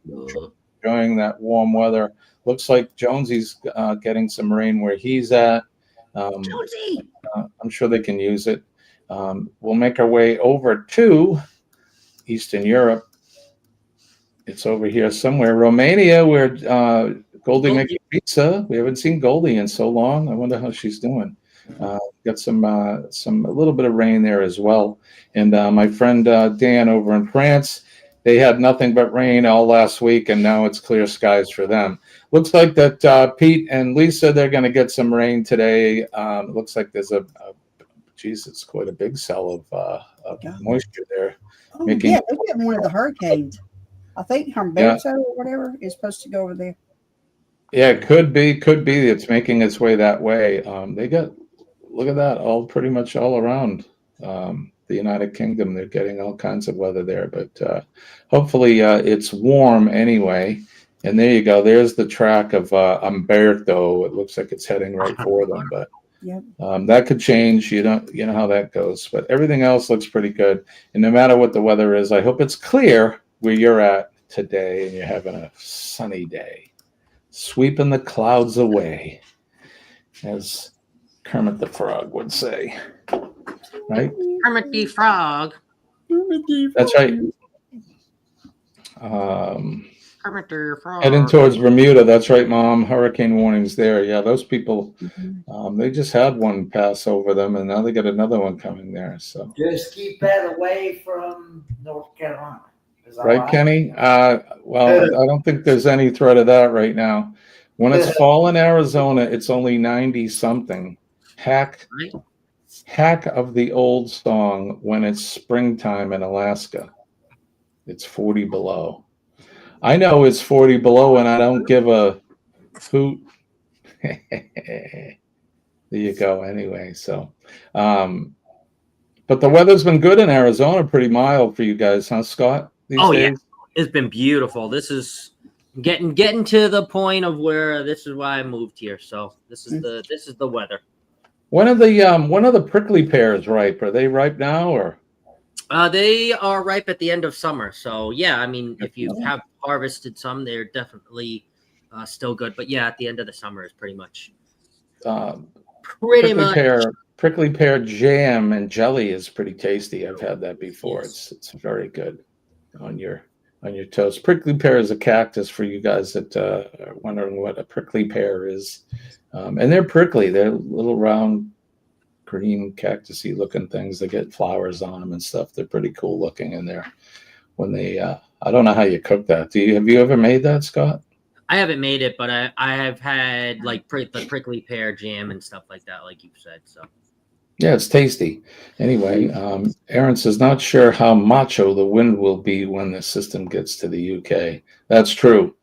enjoying that warm weather. Looks like Jonesy's getting some rain where he's at. Jonesy! I'm sure they can use it. We'll make our way over to Eastern Europe. It's over here somewhere. Romania, where Goldie makes pizza. We haven't seen Goldie in so long. I wonder how she's doing. Got a little bit of rain there as well. And my friend Dan over in France, they had nothing but rain all last week, and now it's clear skies for them. Looks like that Pete and Lisa, they're going to get some rain today. Looks like there's it's quite a big cell of moisture there. Oh, yeah, they're getting one of the hurricanes. I think Humberto or whatever is supposed to go over there. Yeah, it could be. It's making its way that way. They got, look at that, pretty much all around the United Kingdom. They're getting all kinds of weather there, but hopefully it's warm anyway. And there you go. There's the track of Umberto. It looks like it's heading right for them, but that could change. You know how that goes, but everything else looks pretty good. And no matter what the weather is, I hope it's clear where you're at today and you're having a sunny day, sweeping the clouds away, as Kermit the Frog would say. Right? Kermit the Frog. That's right. Kermit the Frog. Heading towards Bermuda. That's right, Mom. Hurricane warnings there. Yeah, those people, they just had one pass over them, and now they got another one coming there. So just keep that away from North Carolina. Right, Kenny? Well, I don't think there's any threat of that right now. When it's fall in Arizona, it's only 90 something. Hack of the old song, when it's springtime in Alaska. It's 40 below. I know it's 40 below, and I don't give a hoot. There you go. Anyway, so, but the weather's been good in Arizona, pretty mild for you guys, huh, Scott? These days? Yeah, it's been beautiful. This is getting to the point of where this is why I moved here. So this is the weather. When are the prickly pears ripe? Are they ripe now, or? They are ripe at the end of summer. So yeah, I mean, if you have harvested some, they're definitely still good. But yeah, at the end of the summer is pretty much. prickly pear jam and jelly is pretty tasty. I've had that before. It's very good on your toast. Prickly pear is a cactus for you guys that are wondering what a prickly pear is. And they're prickly. They're little round green cactusy looking things. They get flowers on them and stuff. They're pretty cool looking in there. When they, I don't know how you cook that. Have you ever made that, Scott? I haven't made it, but I have had like the prickly pear jam and stuff like that, like you said. So yeah, it's tasty. Anyway, Aaron says not sure how macho the wind will be when the system gets to the UK. That's true.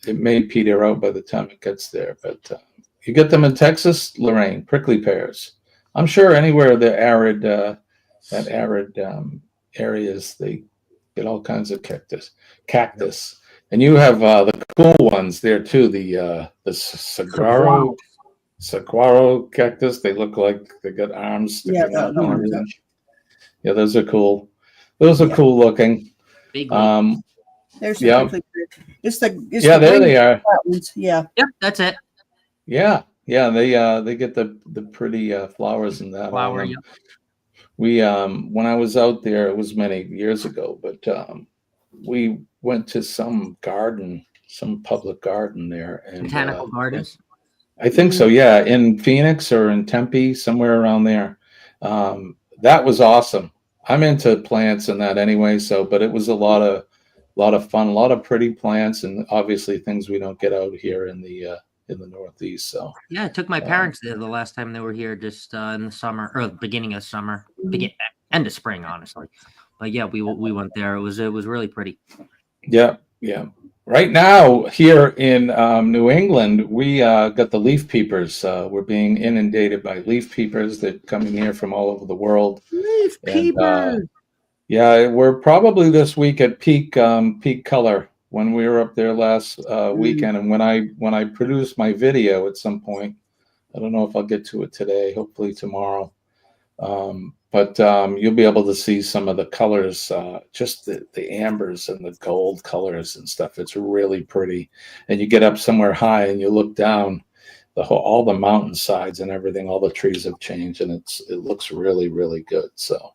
It may peter out by the time it gets there, but you get them in Texas, Lorraine, prickly pears. I'm sure anywhere the arid areas, they get all kinds of cactus. And you have the cool ones there too, the saguaro cactus. They look like they got arms sticking out and everything. Yeah, those are cool. Those are cool looking. Big There's yeah. It's there they are. Yeah. Yep, that's it. Yeah. They get the pretty flowers and that. Flower. Yep. We when I was out there, it was many years ago, but we went to some public garden there, and Botanical gardens. I think so. Yeah, in Phoenix or in Tempe, somewhere around there. That was awesome. I'm into plants and that anyway. So, but it was a lot of fun, a lot of pretty plants, and obviously things we don't get out here in the Northeast. So yeah, I took my parents there the last time they were here, just in the summer or the beginning of summer, end of spring, honestly. But yeah, we went there. It was really pretty. Yeah. Right now here in New England, we got the leaf peepers. We're being inundated by leaf peepers that coming here from all over the world. Leaf peepers. Yeah, we're probably this week at peak color. When we were up there last weekend, and when I produce my video at some point, I don't know if I'll get to it today, hopefully tomorrow, but you'll be able to see some of the colors, just the ambers and the gold colors and stuff. It's really pretty, and you get up somewhere high and you look down, all the mountainsides and everything, all the trees have changed, and it looks really, really good. So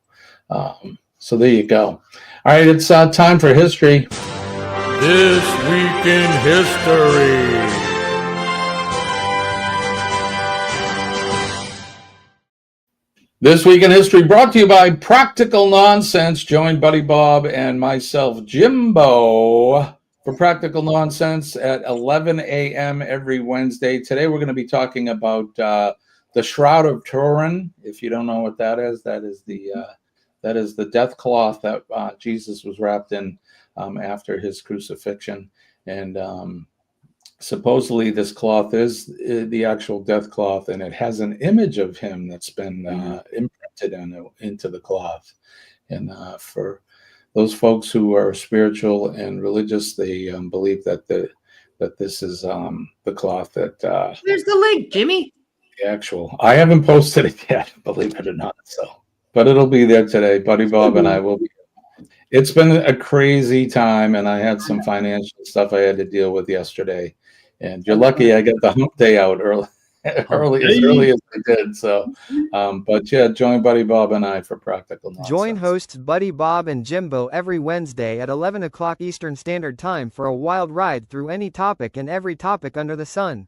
there you go. All right, it's time for history. This Week in History. This Week in History brought to you by Practical Nonsense. Join Buddy Bob and myself, Jimbo, for Practical Nonsense at 11 a.m. every Wednesday. Today we're going to be talking about the Shroud of Turin. If you don't know what that is the death cloth that Jesus was wrapped in after his crucifixion, and supposedly this cloth is the actual death cloth, and it has an image of him that's been imprinted into the cloth. And for those folks who are spiritual and religious, they believe that this is the cloth that. There's the link, Jimmy. The actual. I haven't posted it yet, believe it or not. So, but it'll be there today. Buddy Bob and I will be. It's been a crazy time, and I had some financial stuff I had to deal with yesterday. And you're lucky I got the hump day out early as I did. So, but yeah, join Buddy Bob and I for Practical Nonsense. Join hosts Buddy Bob and Jimbo every Wednesday at 11 o'clock Eastern Standard Time for a wild ride through any topic and every topic under the sun.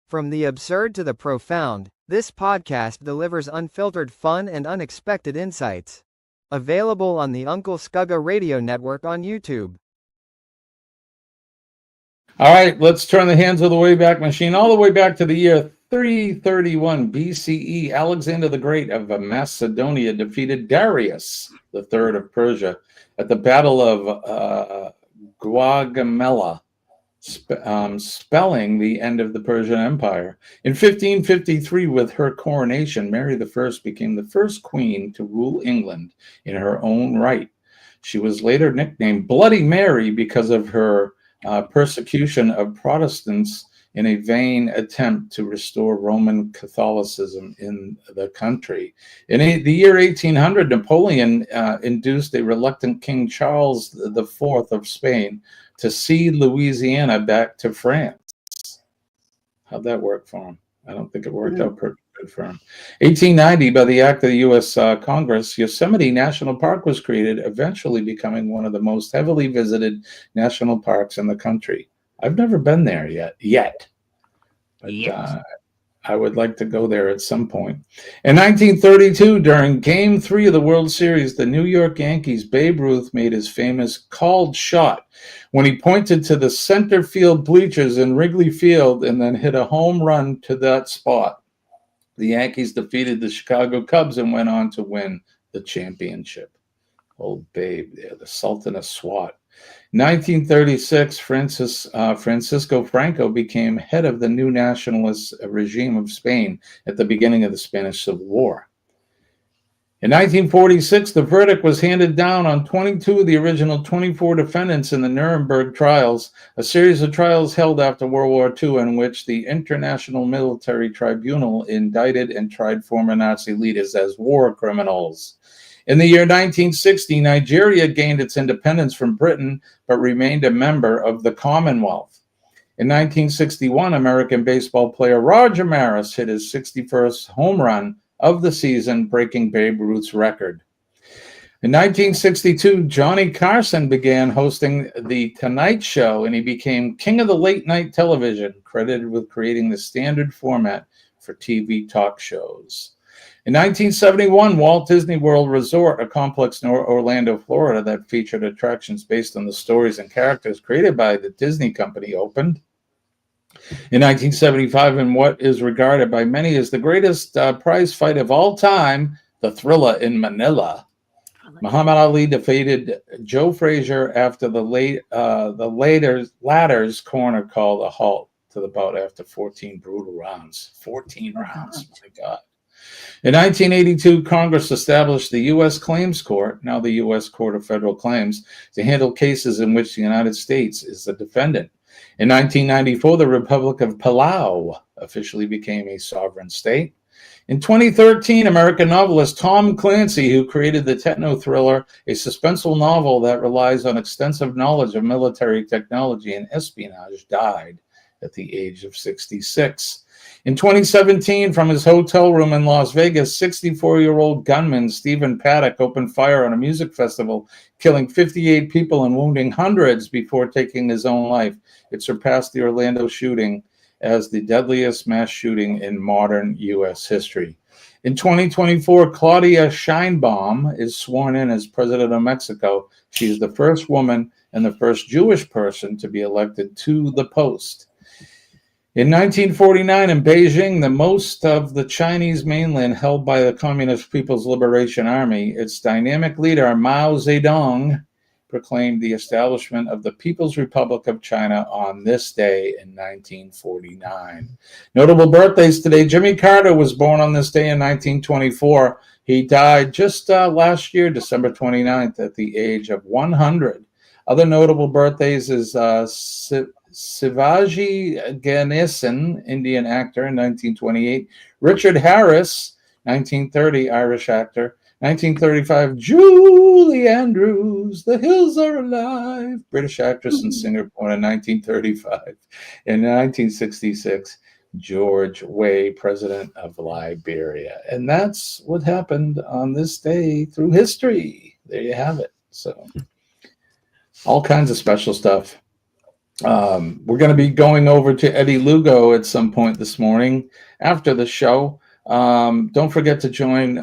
From the absurd to the profound, this podcast delivers unfiltered fun and unexpected insights. Available on the Uncle Scugga Radio Network on YouTube. All right, let's turn the hands of the Wayback Machine all the way back to the year 331 BCE. Alexander the Great of Macedonia defeated Darius III of Persia at the Battle of Gaugamela, spelling the end of the Persian Empire. In 1553, with her coronation, Mary I became the first queen to rule England in her own right. She was later nicknamed Bloody Mary because of her persecution of Protestants in a vain attempt to restore Roman Catholicism in the country. In the year 1800, Napoleon induced a reluctant King Charles IV of Spain to cede Louisiana back to France. How'd that work for him? I don't think it worked out pretty good for him. 1890, by the act of the U.S. Congress, Yosemite National Park was created, eventually becoming one of the most heavily visited national parks in the country. I've never been there yet. But, I would like to go there at some point. In 1932, during Game 3 of the World Series, the New York Yankees, Babe Ruth made his famous called shot when he pointed to the center field bleachers in Wrigley Field and then hit a home run to that spot. The Yankees defeated the Chicago Cubs and went on to win the championship. Old Babe there, the Sultan of SWAT. 1936, Francisco Franco became head of the new nationalist regime of Spain at the beginning of the Spanish Civil War. In 1946, the verdict was handed down on 22 of the original 24 defendants in the Nuremberg trials, a series of trials held after World War II in which the International Military Tribunal indicted and tried former Nazi leaders as war criminals. In the year 1960, Nigeria gained its independence from Britain, but remained a member of the Commonwealth. In 1961, American baseball player Roger Maris hit his 61st home run of the season, breaking Babe Ruth's record. In 1962, Johnny Carson began hosting The Tonight Show, and he became king of the late night television, credited with creating the standard format for TV talk shows. In 1971, Walt Disney World Resort, a complex in Orlando, Florida, that featured attractions based on the stories and characters created by the Disney Company, opened. In 1975, in what is regarded by many as the greatest prize fight of all time, the Thriller in Manila, Muhammad Ali defeated Joe Frazier after the latter's corner called a halt to the bout after 14 brutal rounds. 14 rounds, my God. In 1982, Congress established the U.S. Claims Court, now the U.S. Court of Federal Claims, to handle cases in which the United States is the defendant. In 1994, the Republic of Palau officially became a sovereign state. In 2013, American novelist Tom Clancy, who created the techno-thriller, a suspenseful novel that relies on extensive knowledge of military technology and espionage, died at the age of 66. In 2017, from his hotel room in Las Vegas, 64-year-old gunman Stephen Paddock opened fire on a music festival, killing 58 people and wounding hundreds before taking his own life. It surpassed the Orlando shooting as the deadliest mass shooting in modern U.S. history. In 2024, Claudia Sheinbaum is sworn in as president of Mexico. She is the first woman and the first Jewish person to be elected to the post. In 1949, in Beijing, the most of the Chinese mainland held by the Communist People's Liberation Army, its dynamic leader, Mao Zedong, proclaimed the establishment of the People's Republic of China on this day in 1949. Notable birthdays today. Jimmy Carter was born on this day in 1924. He died just last year, December 29th, at the age of 100. Other notable birthdays is Shivaji Ganesan, Indian actor, in 1928. Richard Harris, 1930, Irish actor. 1935, Julie Andrews, The Hills Are Alive, British actress and singer, born in 1935. In 1966, George Weah, President of Liberia. And that's what happened on this day through history. There you have it. So, all kinds of special stuff. We're going to be going over to Eddie Lugo at some point this morning after the show. Don't forget to join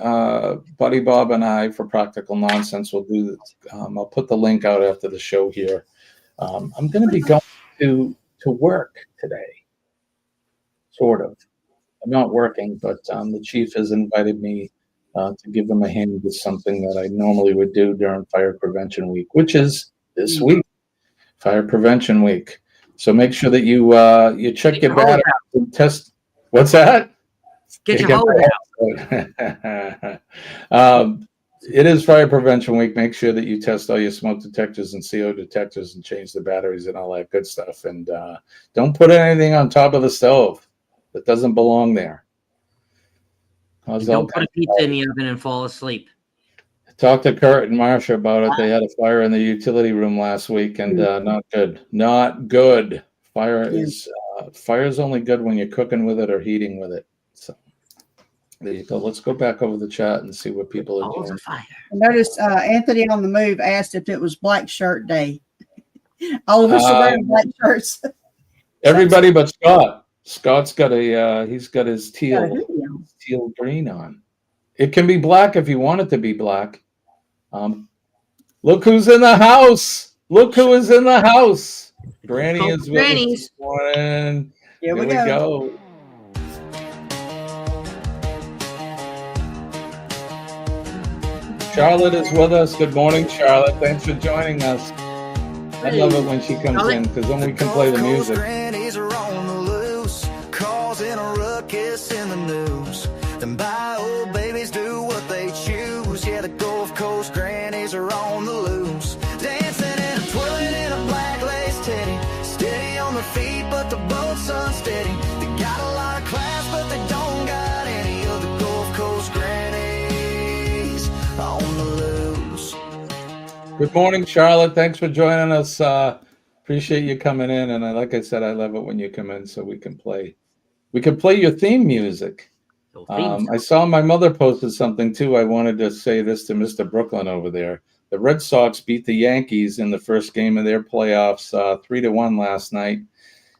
Buddy Bob and I for Practical Nonsense. We'll do this. I'll put the link out after the show here. I'm going to be going to work today, sort of. I'm not working, but the chief has invited me to give him a hand with something that I normally would do during Fire Prevention Week, which is this week, Fire Prevention Week. So make sure that you check your battery and test. What's that? Get your hose out. It is Fire Prevention Week. Make sure that you test all your smoke detectors and CO detectors and change the batteries and all that good stuff. And don't put anything on top of the stove that doesn't belong there. Don't put a pizza in the oven and fall asleep. Talked to Kurt and Marsha about it. They had a fire in the utility room last week, and not good. Not good. Fire is Fire's only good when you're cooking with it or heating with it. So there you go. Let's go back over the chat and see what people are doing. Notice Anthony on the Move asked if it was Black Shirt Day. All of us are wearing black shirts. Everybody but Scott. Scott's got he's got his teal green on. It can be black if you want it to be black. Look who's in the house. Look who is in the house. Granny is with us this morning. Here we go. Charlotte is with us. Good morning, Charlotte. Thanks for joining us. I love it when she comes in because then we can play the music. Grannies are on the loose, causing a ruckus in the news. Them bio babies do what they choose. Yeah, the Gulf Coast grannies are on the loose, dancing and twirling in a black lace teddy, steady on their feet, but the boat's unsteady. They got a lot of class, but they don't got any of the Gulf Coast grannies on the loose. Good morning, Charlotte. Thanks for joining us. Appreciate you coming in. And like I said, I love it when you come in so we can play your theme music. I saw my mother posted something too. I wanted to say this to Mr. Brooklyn over there. The Red Sox beat the Yankees in the first game of their playoffs 3-1 last night.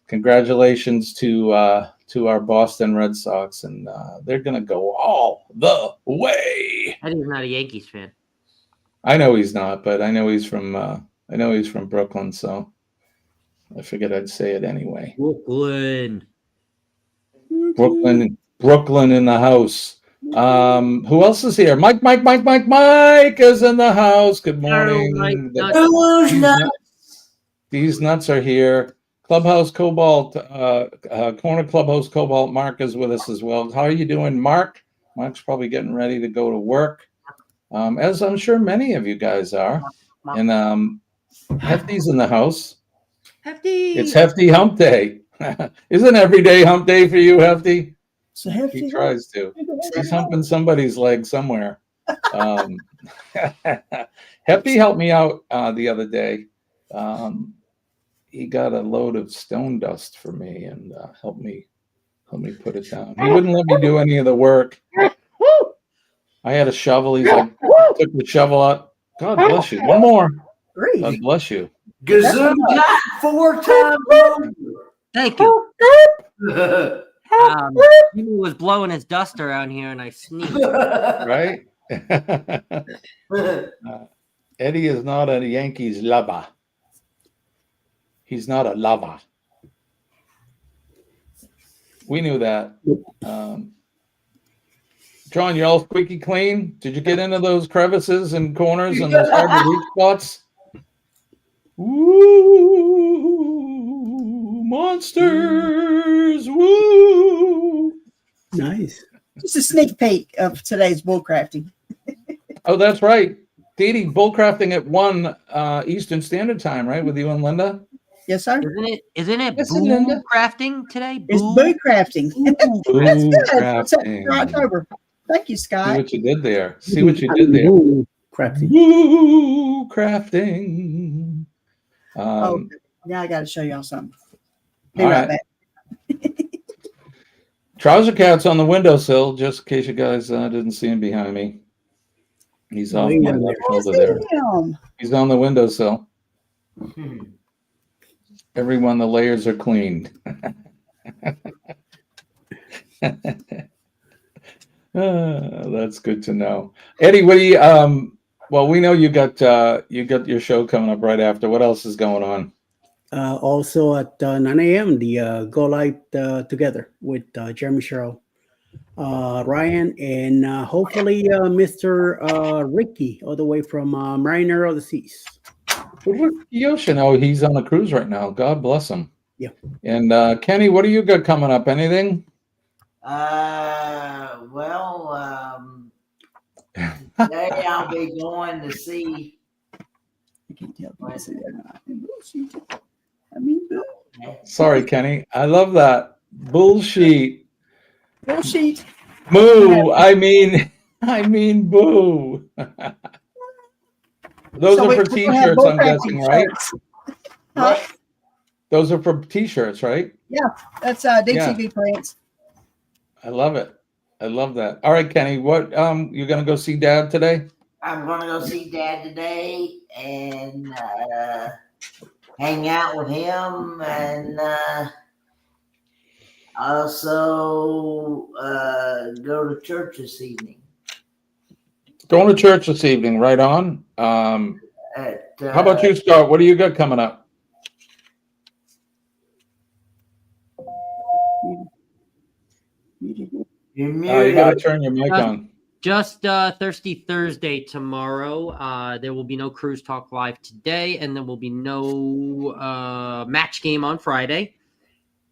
Congratulations to our Boston Red Sox, and they're going to go all the way. I think he's not a Yankees fan. I know he's not, but I know he's from Brooklyn, so I figured I'd say it anyway. Brooklyn in the house. Who else is here? Mike is in the house. Good morning. These nuts are here. Clubhouse Cobalt, Corner Clubhouse Cobalt. Mark is with us as well. How are you doing, Mark? Mark's probably getting ready to go to work, as I'm sure many of you guys are. And Hefty's in the house. Hefty. It's Hefty Hump Day. Isn't every day Hump Day for you, Hefty? So Hefty. He tries to. He's humping somebody's leg somewhere. Hefty helped me out the other day. He got a load of stone dust for me and helped me put it down. He wouldn't let me do any of the work. I had a shovel. He's like, took the shovel out. God bless you. One more. God bless you. Gazoo got 4 times. Thank you. He was blowing his dust around here, and I sneezed. Right? Eddie is not a Yankees lover. He's not a lover. We knew that. John, you all squeaky clean? Did you get into those crevices and corners and those hard to reach spots? Woo! Monsters! Woo! Nice. Just a sneak peek of today's bullcrafting. Oh, that's right. Dee Dee, bullcrafting at 1 Eastern Standard Time, right? With you and Linda? Yes, sir. Isn't it Yes, boo Linda. crafting today? It's boo crafting. That's good. It's crafting. October. Thank you, See Scott. what you did there. See what you did there. Crafting. Woo! Crafting. Now I got to show y'all something. Be All right right. back. Trouser Cat's on the windowsill, just in case you guys didn't see him behind me. He's off my left shoulder there. Damn. He's on the windowsill. Everyone, the layers are cleaned. That's good to know. Eddie, what do you? Well, we know you got your show coming up right after. What else is going on? Also at 9 a.m., the Go Live Together with Jeremy Sherrill, Ryan, and hopefully Mr. Ricky, all the way from Mariner of the Seas. Yoshin, oh, he's on a cruise right now. God bless him. Yeah. And Kenny, what do you got coming up? Anything? Today I'll be going to see. I can't tell if I say that or not. Sorry, Kenny. I love that. Bullshit. Bullshit. Moo. I mean boo. Those So are we- for we're gonna have t-shirts, I'm bullcrafting guessing, right? shirts. Huh? Those are for T-shirts, right? Yeah, that's DTV prints. I love it. I love that. All right, Kenny, what you're gonna go see Dad today? I'm gonna go see Dad today and hang out with him, and also go to church this evening. Going to church this evening, right on. How about you, Scott? What do you got coming up? You got to turn your mic on. Just Thirsty Thursday tomorrow. There will be no Cruise Talk Live today, and there will be no match game on Friday.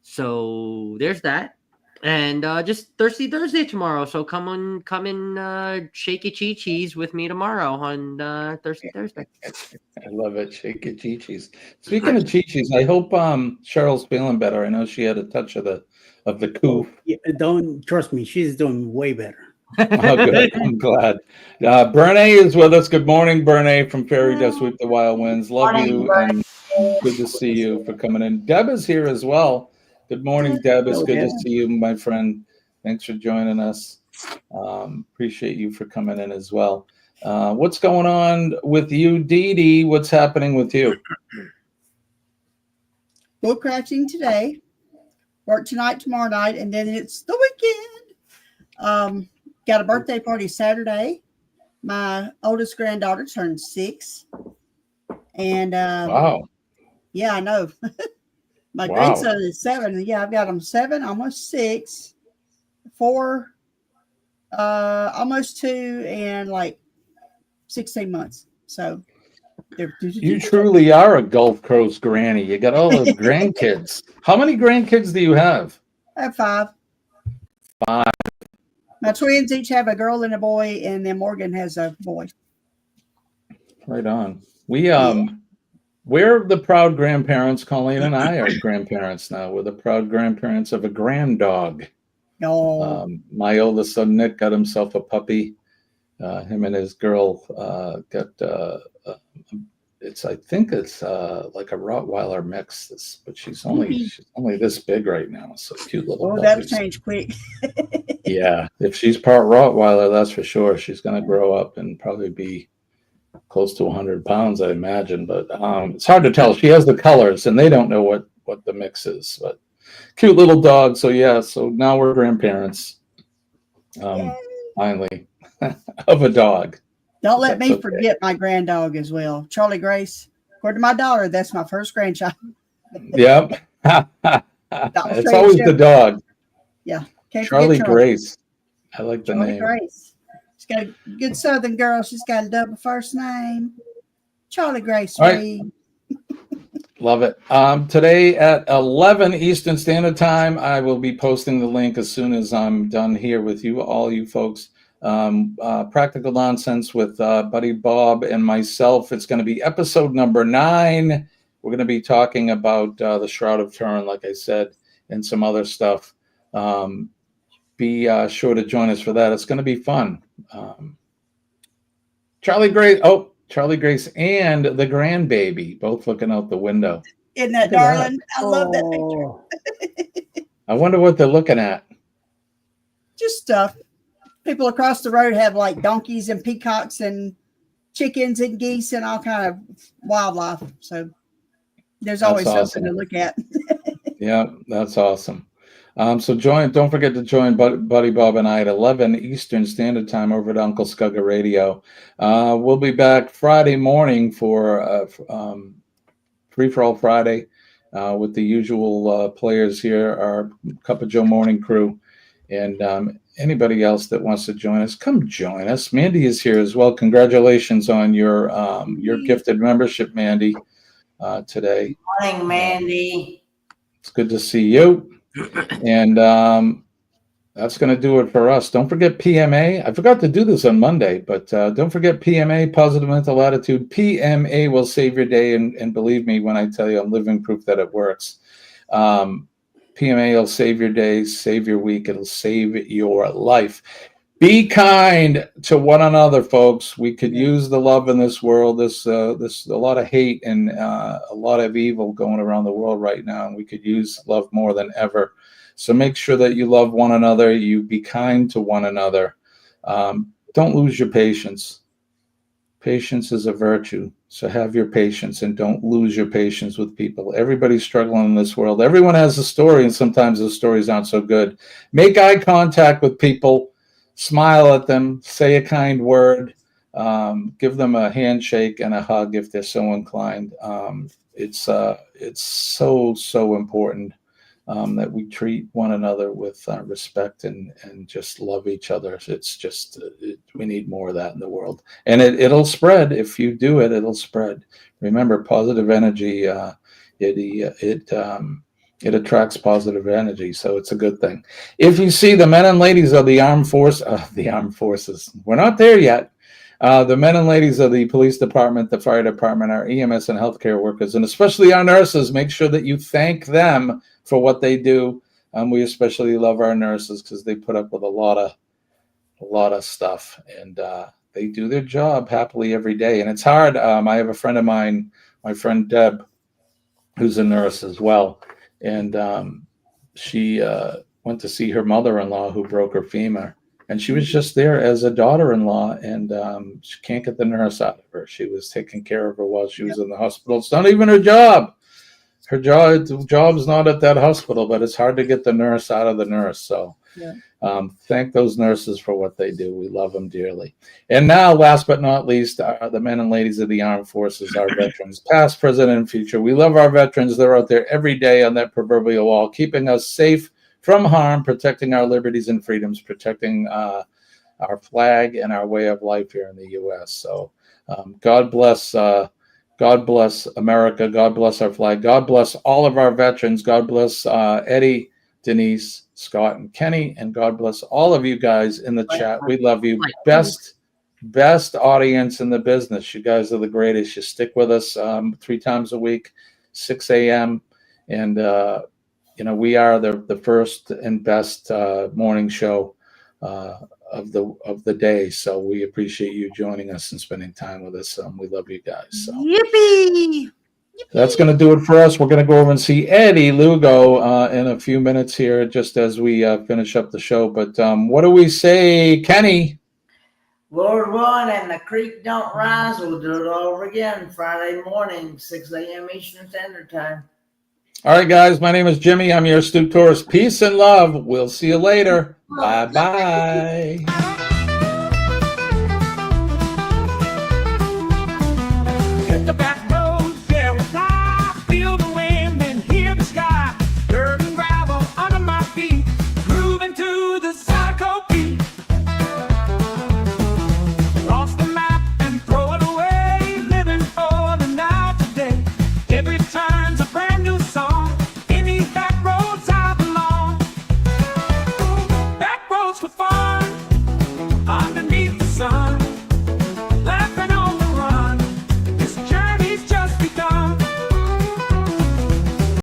So there's that. And just Thirsty Thursday tomorrow. So come and shake your chi-chis with me tomorrow on Thirsty Thursday. I love it. Shake your chi-chis. Speaking of chi-chis, I hope Cheryl's feeling better. I know she had a touch of the coup. Yeah, don't trust me. She's doing way better. Oh, good. I'm glad. Bernie is with us. Good morning, Bernie from Fairy Dust Sweep the Wild Winds. Love you and good to see you for coming in. Deb is here as well. Good morning, Deb. It's good to see you, my friend. Thanks for joining us. Appreciate you for coming in as well. What's going on with you, Dee Dee? What's happening with you? Bull crashing today. Work tonight, tomorrow night, and then it's the weekend. Got a birthday party Saturday. My oldest granddaughter turned 6. And wow. Yeah, I know. My grandson is 7. Yeah, I've got them 7, almost 6, 4, almost 2, and like 16 months. So you truly are a Gulf Coast granny. You got all those grandkids. How many grandkids do you have? I have 5. 5. My twins each have a girl and a boy, and then Morgan has a boy. Right on. We're the proud grandparents. Colleen and I are grandparents now. We're the proud grandparents of a grand dog. Oh. My oldest son, Nick, got himself a puppy. Him and his girl got, I think it's like a Rottweiler mix, but she's only this big right now. So cute little Oh, that'll change quick. Yeah. If she's part Rottweiler, that's for sure. She's going to grow up and probably be close to 100 pounds, I imagine, but it's hard to tell. She has the colors, and they don't know what the mix is. But cute little dog. So yeah. So now we're grandparents, finally, of a dog. Don't let me forget my grand dog as well, Charlie Grace. According to my daughter, that's my first grandchild. Yep. It's always the dog. Yeah. Charlie Grace. I like the name. Grace. She's got a good Southern girl. She's got a double first name. Charlie Grace Reed. Love it. Today at 11 Eastern Standard Time, I will be posting the link as soon as I'm done here with you, all you folks. Practical Nonsense with Buddy Bob and myself. It's going to be episode number 9. We're going to be talking about the Shroud of Turin, like I said, and some other stuff. Be sure to join us for that. It's going to be fun. Charlie Grace and the grandbaby both looking out the window. Isn't that darling? I love that picture. I wonder what they're looking at. Just stuff. People across the road have like donkeys and peacocks and chickens and geese and all kind of wildlife. So there's always something to look at. Yeah, that's awesome. So don't forget to join Buddy Bob and I at 11 Eastern Standard Time over at Uncle Scugga Radio. We'll be back Friday morning for Free for All Friday with the usual players here, our Cup of Joe morning crew, and anybody else that wants to join us, come join us. Mandy is here as well. Congratulations on your gifted membership, Mandy, today. Good morning, Mandy. It's good to see you. And that's going to do it for us. Don't forget PMA. I forgot to do this on Monday, but don't forget PMA, Positive Mental Attitude. PMA will save your day. And believe me when I tell you, I'm living proof that it works. PMA will save your day, save your week. It'll save your life. Be kind to one another, folks. We could use the love in this world. This a lot of hate and a lot of evil going around the world right now, and we could use love more than ever. So make sure that you love one another. You be kind to one another. Don't lose your patience. Patience is a virtue. So have your patience and don't lose your patience with people. Everybody's struggling in this world. Everyone has a story, and sometimes those stories aren't so good. Make eye contact with people. Smile at them, say a kind word, give them a handshake and a hug if they're so inclined. It's so important that we treat one another with respect and just love each other. It's just we need more of that in the world, and it'll spread if you do it. It'll spread. Remember, positive energy. It attracts positive energy, so it's a good thing. If you see the men and ladies of the armed forces, we're not there yet. The men and ladies of the police department, the fire department, our EMS and healthcare workers, and especially our nurses, make sure that you thank them for what they do. We especially love our nurses because they put up with a lot of stuff, and they do their job happily every day. And it's hard. I have a friend of mine, my friend Deb, who's a nurse as well. And she went to see her mother-in-law who broke her femur. And she was just there as a daughter-in-law, and she can't get the nurse out of her. She was taking care of her while she was in the hospital. It's not even her job. Her job's not at that hospital, but it's hard to get the nurse out of the nurse. So thank those nurses for what they do. We love them dearly. And now, last but not least, the men and ladies of the armed forces, our veterans, past, present, and future. We love our veterans. They're out there every day on that proverbial wall, keeping us safe from harm, protecting our liberties and freedoms, protecting our flag and our way of life here in the U.S. So God bless America. God bless our flag. God bless all of our veterans. God bless Eddie, Denise, Scott, and Kenny, and God bless all of you guys in the chat. We love you. Best audience in the business. You guys are the greatest. You stick with us 3 times a week, 6 a.m. And we are the first and best morning show of the day. So we appreciate you joining us and spending time with us. We love you guys. So. Yippee! That's going to do it for us. We're going to go over and see Eddie Lugo in a few minutes here, just as we finish up the show. But what do we say, Kenny? Lord willing, and the creek don't rise, we'll do it all over again Friday morning, 6 a.m. Eastern Standard Time. All right, guys. My name is Jimmy. I'm your astute tourist. Peace and love. We'll see you later. Bye-bye. Hit the back.